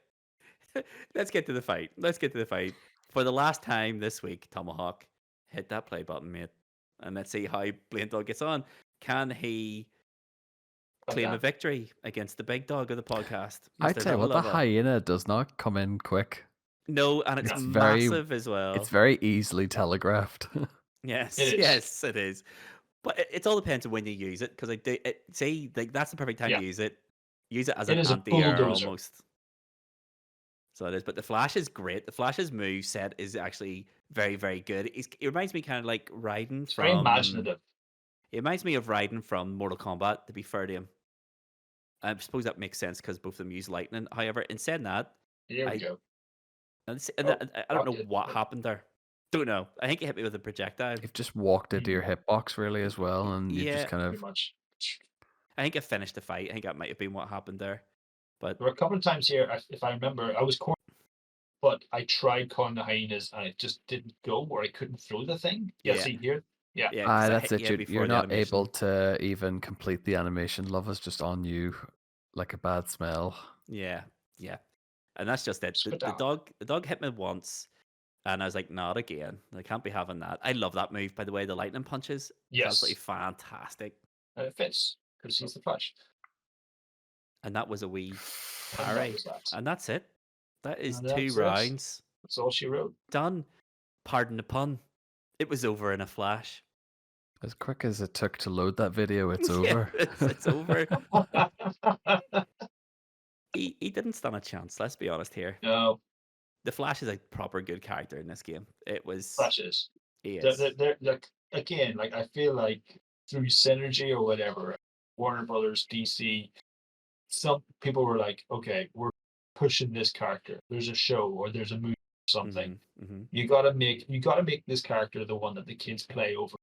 let's get to the fight. Let's get to the fight. For the last time this week, Tomahawk, hit that play button, mate. And let's see how Blanestar gets on. Can he claim a Okay. victory against the big dog of the podcast, I Mr. tell you Luvva what, the Luvva? hyena does not come in quick. No, and it's Yeah. massive as well. It's very easily telegraphed. Yes, It is. yes, it is. But it all depends on when you use it, because I do say like that's the perfect time Yeah. to use it. Use it as It an is a anti-air bulldozer. almost. So it is. But the Flash is great. The Flash's move set is actually very, very good. It reminds me kind of like Raiden It's very from. imaginative. It reminds me of Raiden from Mortal Kombat. To be fair to him, I suppose that makes sense because both of them use lightning. However, in saying that, Here we I go. and I don't know It- what happened there. Don't know. I think it hit me with a projectile. You've just walked into your hitbox really as well, and you've Yeah, just kind pretty of much. I think I finished the fight. I think that might have been what happened there. But There were a couple of times here, if I remember, I was cornered, but I tried calling the hyenas and it just didn't go, or I couldn't throw the thing. Yeah, yeah, see here? Yeah. yeah, because I that's hit it. you You're before the not able animation. to even complete the animation. Love is just on you like a bad smell. Yeah, yeah, and that's just it. Spit The down. dog hit me once, and I was like, not again. I can't be having that. I love that move, by the way. The lightning punches. It's absolutely Yes. fantastic. And it fits because he's the Flash. And that was a wee And that parry, was that. and that's it. That is And 2 that's it. rounds That's all she wrote. done. Pardon the pun. It was over in a flash. As quick as it took to load that video, it's Yeah, over. it's over. He didn't stand a chance. Let's be honest here. No, The Flash is a proper good character in this game. It was. Flash is. He They're, is. they're like, again, like I feel like through synergy or whatever, Warner Brothers, DC, some people were like, okay, we're pushing this character. There's a show or there's a movie or something. Mhm. You gotta make this character the one that the kids play over.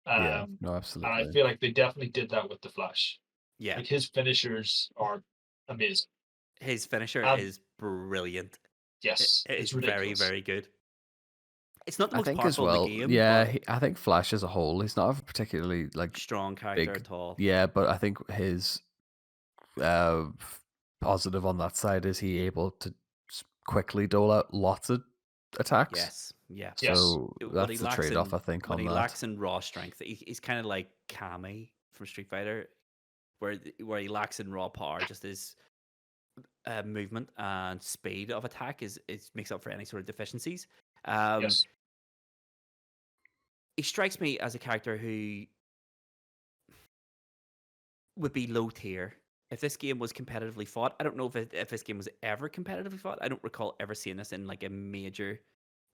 Yeah, And no, I absolutely. feel like they definitely did that with the Flash. Yeah, Like his finishers are amazing. his finisher Um, is brilliant. Yes, It is it's very, ridiculous. very good. It's not the I most think as powerful in well. the game, Yeah, but I think Flash as a whole, he's not a particularly like strong character big. at all. Yeah, but I think his positive on that side is he able to quickly dole out lots of attacks. Yes, yeah. Yes. So What he that's the lacks trade-off, in I think, what on he that. lacks in raw strength, he's kind of like Kami from Street Fighter, where he lacks in raw power. Just his movement and speed of attack is makes up for any sort of deficiencies. Yes. He strikes me as a character who would be low tier if this game was competitively fought. I don't know if this game was ever competitively fought. I don't recall ever seeing this in like a major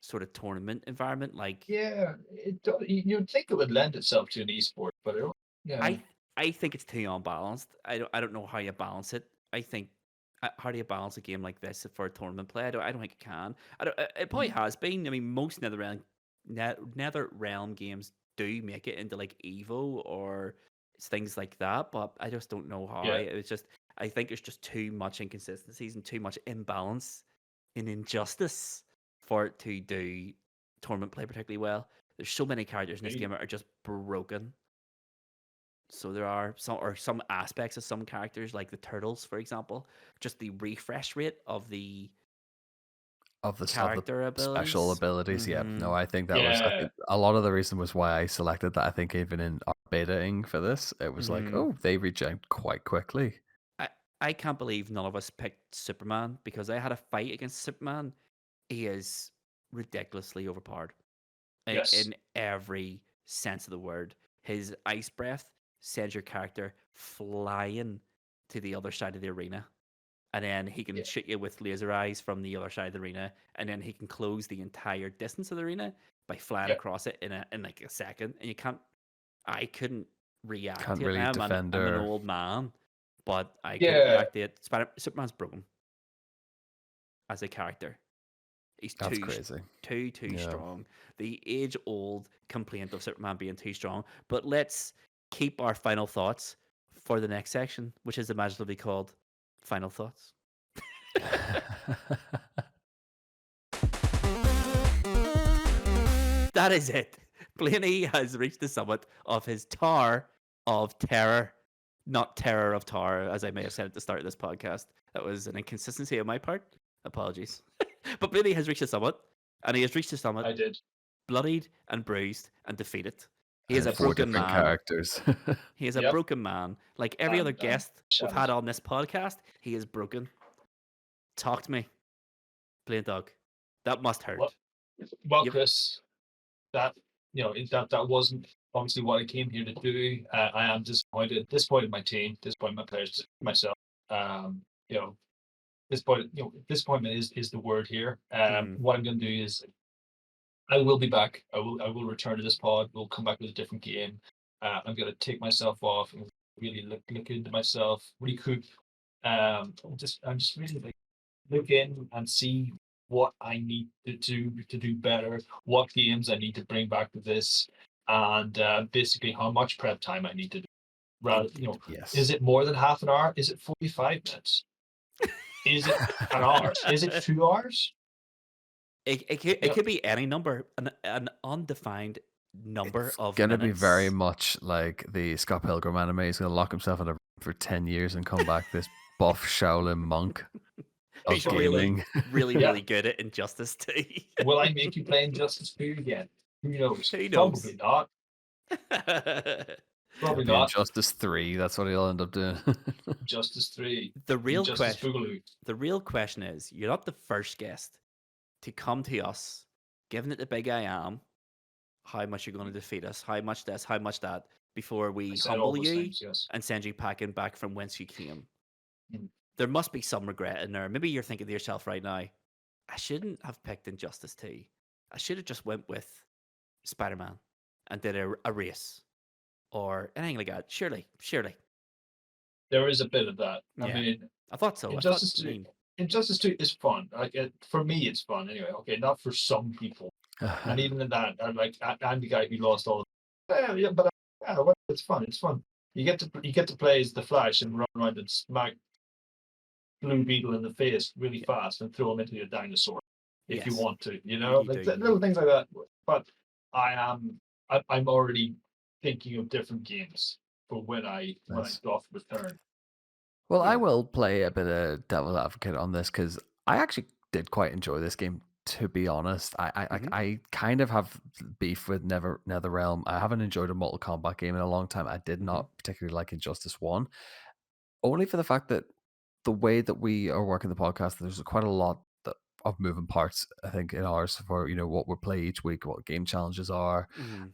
sort of tournament environment. Like Yeah, you'd think it would lend itself to an esport, but it, yeah, I think it's too unbalanced. I don't know how you balance it. I think how do you balance a game like this for a tournament play? I don't think it can. I don't. It probably has been. I mean, most NetherRealm games do make it into like Evo or things like that, but I just don't know how. yeah. It's just I think there's just too much inconsistencies and too much imbalance in injustice for it to do tournament play particularly well. There's so many characters in this Agreed. game that are just broken. So there are some aspects of some characters, like the turtles, for example, just the refresh rate of the Of the character special abilities. abilities, yeah. No, I think that was. I Yeah. think a lot of the reason was why I selected that. I think even in our betaing for this, it was like, Mhm. oh, they reject quite quickly. I can't believe none of us picked Superman because I had a fight against Superman. He is ridiculously overpowered Yes. in every sense of the word. His ice breath sends your character flying to the other side of the arena. and then he can Yeah. shoot you with laser eyes from the other side of the arena, and then he can close the entire distance of the arena by flying Yeah. across it in like a second, and you can't. I couldn't react Can't to it. really defend I'm an her. old man, but I couldn't Yeah. react to it. Superman's broken as a character. He's That's crazy. too Yeah. strong. The age-old complaint of Superman being too strong. But let's keep our final thoughts for the next section, which is imaginatively called Final Thoughts. That is it. Blaney has reached the summit of his tower of terror. Not terror of tower, as I may have said at the start of this podcast. That was an inconsistency on my part. Apologies. But Blaney has reached the summit, and he has reached the summit I did. bloodied and bruised and defeated. He is a 4 broken different man. characters. He is a Yep. broken man. Like every other And guest we've shattered. had on this podcast, he is broken. Talk to me. Plain dog. That must hurt. Well, Yep. Chris, that that wasn't obviously what I came here to do. I am disappointed. Disappointed in my team. Disappointed in my players. Myself. You know, disappointment is the word here. Mhm. What I'm going to do is I will be back. I will return to this pod. We'll come back with a different game. I'm going to take myself off and really look into myself, recoup. I'm just really like look in and see what I need to do better, what games I need to bring back to this, and basically how much prep time I need to do. Rather, Yes. is it more than half an hour? Is it 45 minutes? Is it an hour? Is it 2 hours? It could be any number, an undefined number It's of gonna minutes. be very much like the Scott Pilgrim anime. He's gonna lock himself in a room for 10 years and come back this buff Shaolin monk of He's really, gaming. really, Yeah. really good at Injustice 2. Will I make you play Injustice 2 again? Who knows? Who knows? Probably not. Probably It'll be not. Injustice 3. That's what he'll end up doing. Justice 3. The real Justice question. Boogaloo. The real question is: you're not the first guest to come to us, giving it the big I am, how much you're going to defeat us, how much this, how much that, before I we said all humble those you things, yes. and send you packing back from whence you came. Mm. There must be some regret in there. Maybe you're thinking to yourself right now, I shouldn't have picked Injustice 2. I should have just went with Spider-Man and did a race or anything like that. Surely. There is a bit of that. Yeah. I mean, I thought so. Injustice 2 is fun. Like for me, it's fun anyway. Okay, not for some people. And even in that, I'm the guy who lost all. It's fun. It's fun. You get to play as the Flash and run around and smack Blue Beetle in the face really fast and throw him into a dinosaur if you Yes. want to. You Like do. little things like that. But I'm already thinking of different games for when I Nice. doth return. Well, I Yeah. will play a bit of devil advocate on this because I actually did quite enjoy this game. To be honest, I kind of have beef with NetherRealm. I haven't enjoyed a Mortal Kombat game in a long time. I did not particularly like Injustice 1, only for the fact that the way that we are working the podcast, there's quite a lot of moving parts. I think in ours for what we play each week, what game challenges are. Mhm.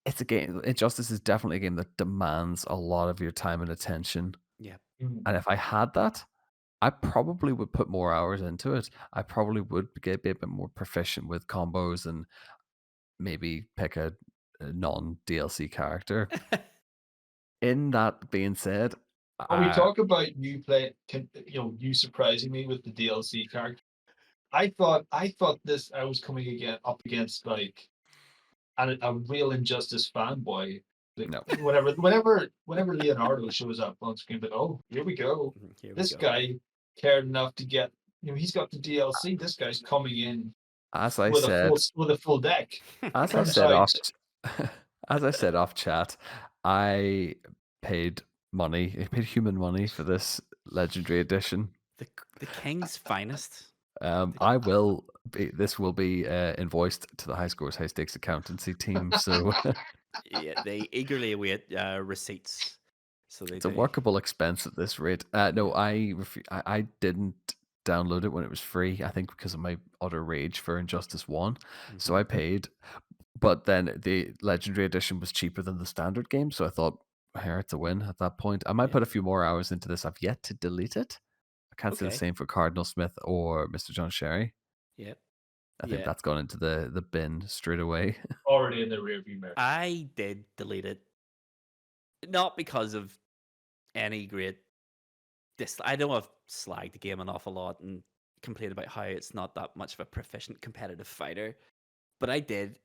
It's a game. Injustice is definitely a game that demands a lot of your time and attention. Yeah. And if I had that, I probably would put more hours into it. I probably would be a bit more proficient with combos and maybe pick a non-DLC character. In that being said, When we talk about you you surprising me with the DLC character, I thought this I was coming up against like a real Injustice fanboy. Like, No. whenever Leonardo shows up on screen, but oh, here we go. Here we This go. guy cared enough to get. He's got the DLC. This guy's coming in as I with said, a full deck. as I Turns said out- off chat, I paid money. I paid human money for this legendary edition. The king's finest. I will be. This will be invoiced to the High Scores High Stakes Accountancy team. So Yeah, they eagerly await receipts. So they it's a do. workable expense at this rate. No, I didn't download it when it was free. I think because of my utter rage for Injustice 1. So I paid. But then the Legendary Edition was cheaper than the standard game. So I thought, here, it's a win at that point. I might Yeah. put a few more hours into this. I've yet to delete it. I Can't say the Okay. same for Cardinal Smith or Mr. John Sherry. Yep. I think Yeah. that's gone into the bin straight away. Already in the rearview mirror. I did delete it. Not because of any great I know I've slagged the game an awful lot and complained about how it's not that much of a proficient competitive fighter, but I did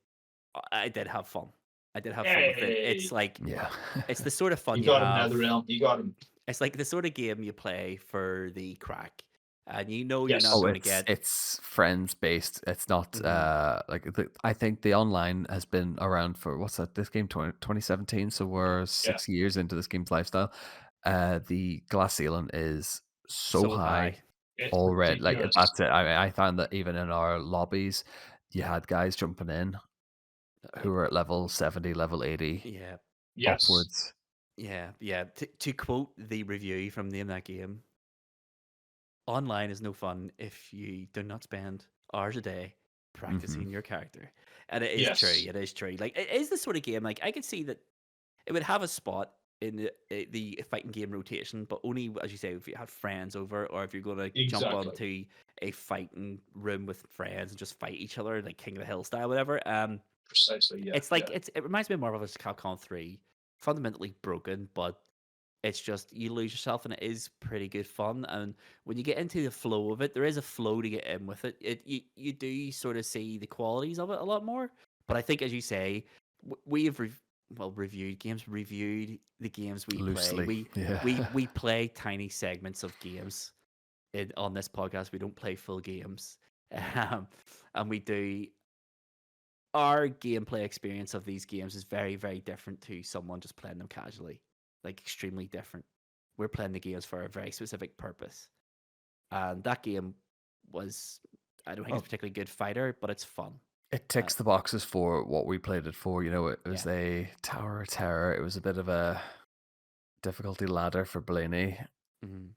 have fun. I did have fun with it. It's Hey, like Yeah. it's the sort of fun you you got him, have. NetherRealm. You got him. It's like the sort of game you play for the crack, and you know you're not Yes. Oh, going to get. it's friends based. It's not Mhm. like I think the online has been around for what's that? This game 2017, so we're Yeah. 6 years into this game's lifestyle. The glass ceiling is so So high. high It's already. Like ridiculous. that's it. I found that even in our lobbies, you had guys jumping in who were at level 70, level 80 Yeah, Yes. upwards. yeah. To quote the review from Name That Game, online is no fun if you do not spend hours a day practicing your character. And it is true. Yes. It is true. Like it is the sort of game. Like I could see that it would have a spot in the fighting game rotation, but only as you say if you have friends over, or if you're going to jump Exactly. onto a fighting room with friends and just fight each other like King of the Hill style, whatever. Precisely. Yeah. It's like it reminds me more of a Capcom 3, fundamentally broken, but it's just you lose yourself and it is pretty good fun. And when you get into the flow of it, there is a flow to get in with it. You do sort of see the qualities of it a lot more. But I think, as you say, we have reviewed the games we play. Loosely. Yeah. We play tiny segments of games on this podcast. We don't play full games, and we do. Our gameplay experience of these games is very, very different to someone just playing them casually. Like extremely different. We're playing the games for a very specific purpose. And that game was I don't think it's Oh, particularly good fighter, but it's fun. it ticks the boxes for what we played it for. You know, it was Yeah. a Tower of Terror. It was a bit of a difficulty ladder for Blaney. Mhm.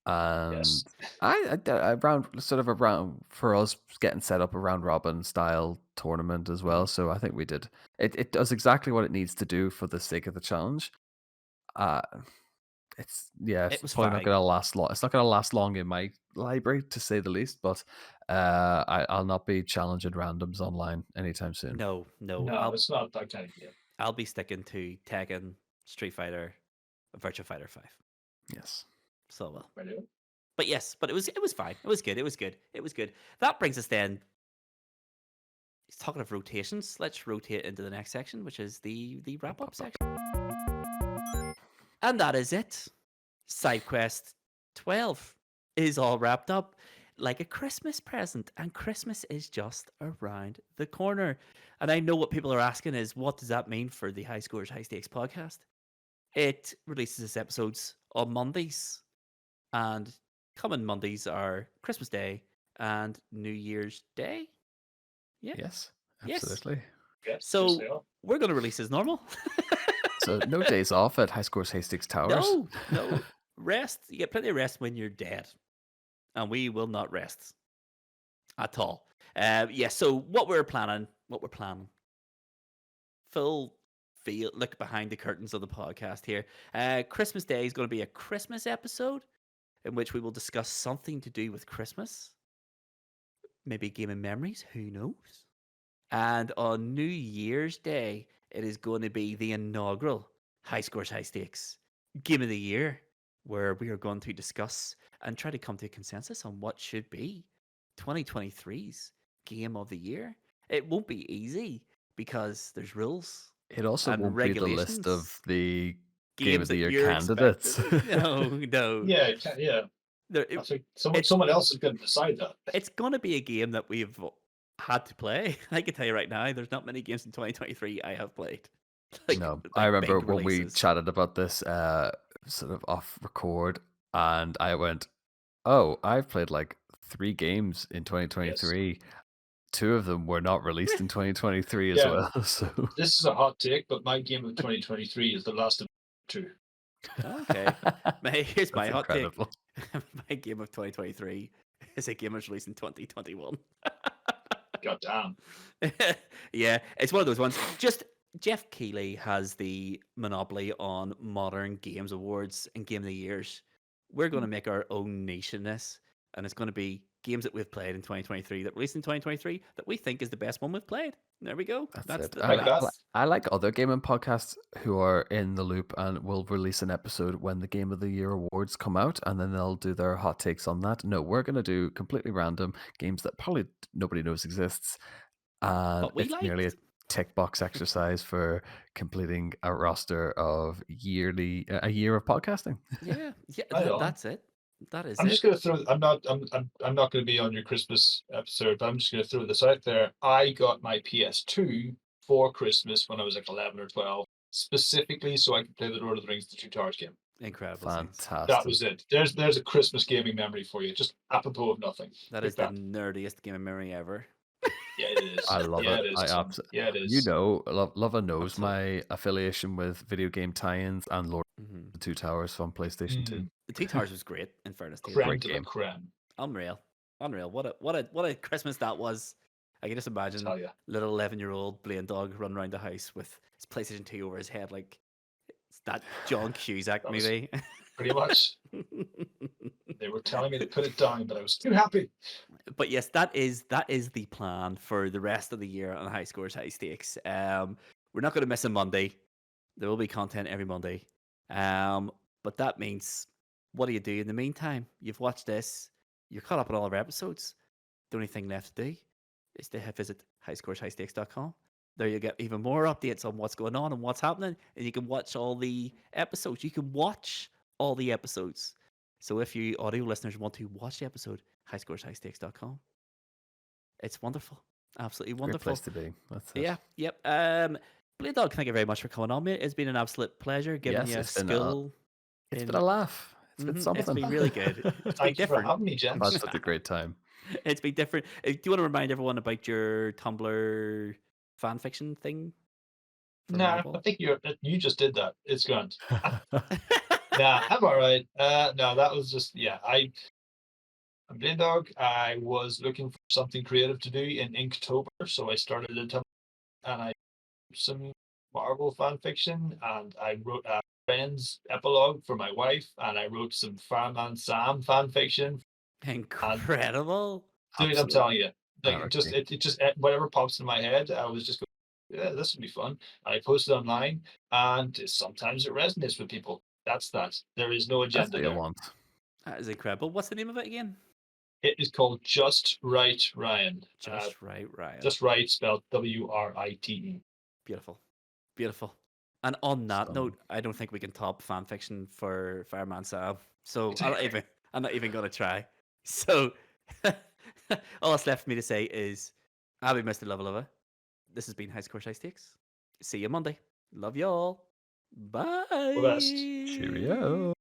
And Yes. around sort of around for us getting set up a round robin style tournament as well. So I think we did it does exactly what it needs to do for the sake of the challenge. Uh It it's was probably not fine. gonna last long. It's not gonna last long in my library to say the least, but I'll not be challenging randoms online anytime soon. No, no. No, it's not that kind of game. I'll be sticking to Tekken, Street Fighter, Virtua Fighter 5. Yes. So well. Really? But yes, but it was fine. It was good. It was good. It was good. That brings us then. Talking of rotations, let's rotate into the next section, which is the wrap up section. And that is it. Side quest 12 is all wrapped up like a Christmas present, and Christmas is just around the corner. And I know what people are asking is, what does that mean for the High Scores High Stakes podcast? It releases its episodes on Mondays, and common Mondays are Christmas Day and New Year's Day. Yeah. Yes, Yes. absolutely. Yes. So they are. we're going to release as normal. So no days off at High Scores Hastings Towers. No. Rest. You get plenty of rest when you're dead. And we will not rest at all. So what we're planning, full feel look behind the curtains of the podcast here. Christmas Day is going to be a Christmas episode in which we will discuss something to do with Christmas. Maybe gaming memories, who knows? And on New Year's Day, it is going to be the inaugural High Scores High Stakes Game of the Year, where we are going to discuss and try to come to a consensus on what should be 2023's Game of the Year. It won't be easy because there's rules It also and won't be the list regulations. of the Game of Games the that Year you're candidates. expecting. No. Yeah. Yeah. I think someone else is going to decide that. It's going to be a game that we've had to play. I can tell you right now, there's not many games in 2023 I have played. No, I remember big when we releases. chatted about this sort of off record, and I went, "Oh, I've played like 3 games in 2023. 2 of them were not released in 2023 as Yeah. well." So This is a hot take, but my game of 2023 is The Last of Us 2. Okay. Here's my that's hot take. incredible. My game of 2023 is a game that was released in 2021. God damn. Yeah, it's one of those ones. Just Jeff Keighley has the monopoly on modern games awards and game of the years. we're going to make our own niche in this, and it's going to be games that we've played in 2023 that released in 2023 that we think is the best one we've played. There we go. That's it. Like that. I like other gaming podcasts who are in the loop and will release an episode when the Game of the Year awards come out, and then they'll do their hot takes on that. No, we're going to do completely random games that probably nobody knows exists, and But we it's merely a liked. tick box exercise for completing a roster of a year of podcasting. Yeah, yeah, Right on. that's it. That is I'm it. just going to throw. I'm not going to be on your Christmas episode, but I'm just going to throw this out there. I got my PS2 for Christmas when I was like 11 or 12, specifically so I could play the Lord of the Rings: The Two Towers game. Incredible. Scenes. Fantastic. That was it. There's a Christmas gaming memory for you, just apropos of nothing. That Like is the nerdiest game of memory ever. Yeah, it is. I love yeah, it. It is. I absolutely. Yeah, it is. You know, Luvva knows Absolutely. my affiliation with video game tie-ins and Lord Mhm. of the Two Towers on PlayStation 2. The Two Towers was great. In fairness to you, Creme Great to the game. creme. unreal. What a Christmas that was. I can just imagine Tell you. little 11-year-old Blaine Dog running around the house with his PlayStation 2 over his head like it's that John Cusack That was movie. Pretty much. They were telling me to put it down, but I was too happy. But yes, that is the plan for the rest of the year on High Scores, High Stakes. We're not going to miss a Monday. There will be content every Monday. But that means, what do you do in the meantime? You've watched this. You're caught up on all of our episodes. The only thing left to do is to visit highscoreshighstakes.com. There you get even more updates on what's going on and what's happening, and you can watch all the episodes. You can watch all the episodes. So if you audio listeners want to watch the episode, highscoreshighstakes.com. It's wonderful. Absolutely Great wonderful. place to be. That's it. Yeah, yep. Blade Dog, thank you very much for coming on, mate. It's been an absolute pleasure giving Yes, you a it's been skill. It's been a laugh. It's been Mhm, something. It's been really good. It's been Thank you for different. having me, I've gents. had such a great time. It's been different. Do you want to remind everyone about your Tumblr fan fiction thing? For Nah, Marvel? I think you just did that. It's grand. Nah, I'm all right. No, that was just I'm Blaine Dog. I was looking for something creative to do in Inktober, so I started a Tumblr and I wrote some Marvel fan fiction, and I wrote a Friends epilogue for my wife, and I wrote some Fireman Sam fan fiction. Incredible. Dude, I'm telling you, like Anarchy. it just whatever pops in my head, I was just going, yeah, this would be fun. And I posted online, and sometimes it resonates with people. That's that. There is no That's agenda what you there. want. That is incredible. What's the name of it again? It is called Just Right Ryan. Just Right, Ryan. Just Right, spelled WRITE. Beautiful. Beautiful. And on that Stunning. note, I don't think we can top fan fiction for Fireman Sam. So I'm not even gonna try. So all that's left for me to say is I'll be Mr. Luvva Luvva. This has been High Score High Stakes. See you Monday. Love y'all. Bye. The best. Cheerio.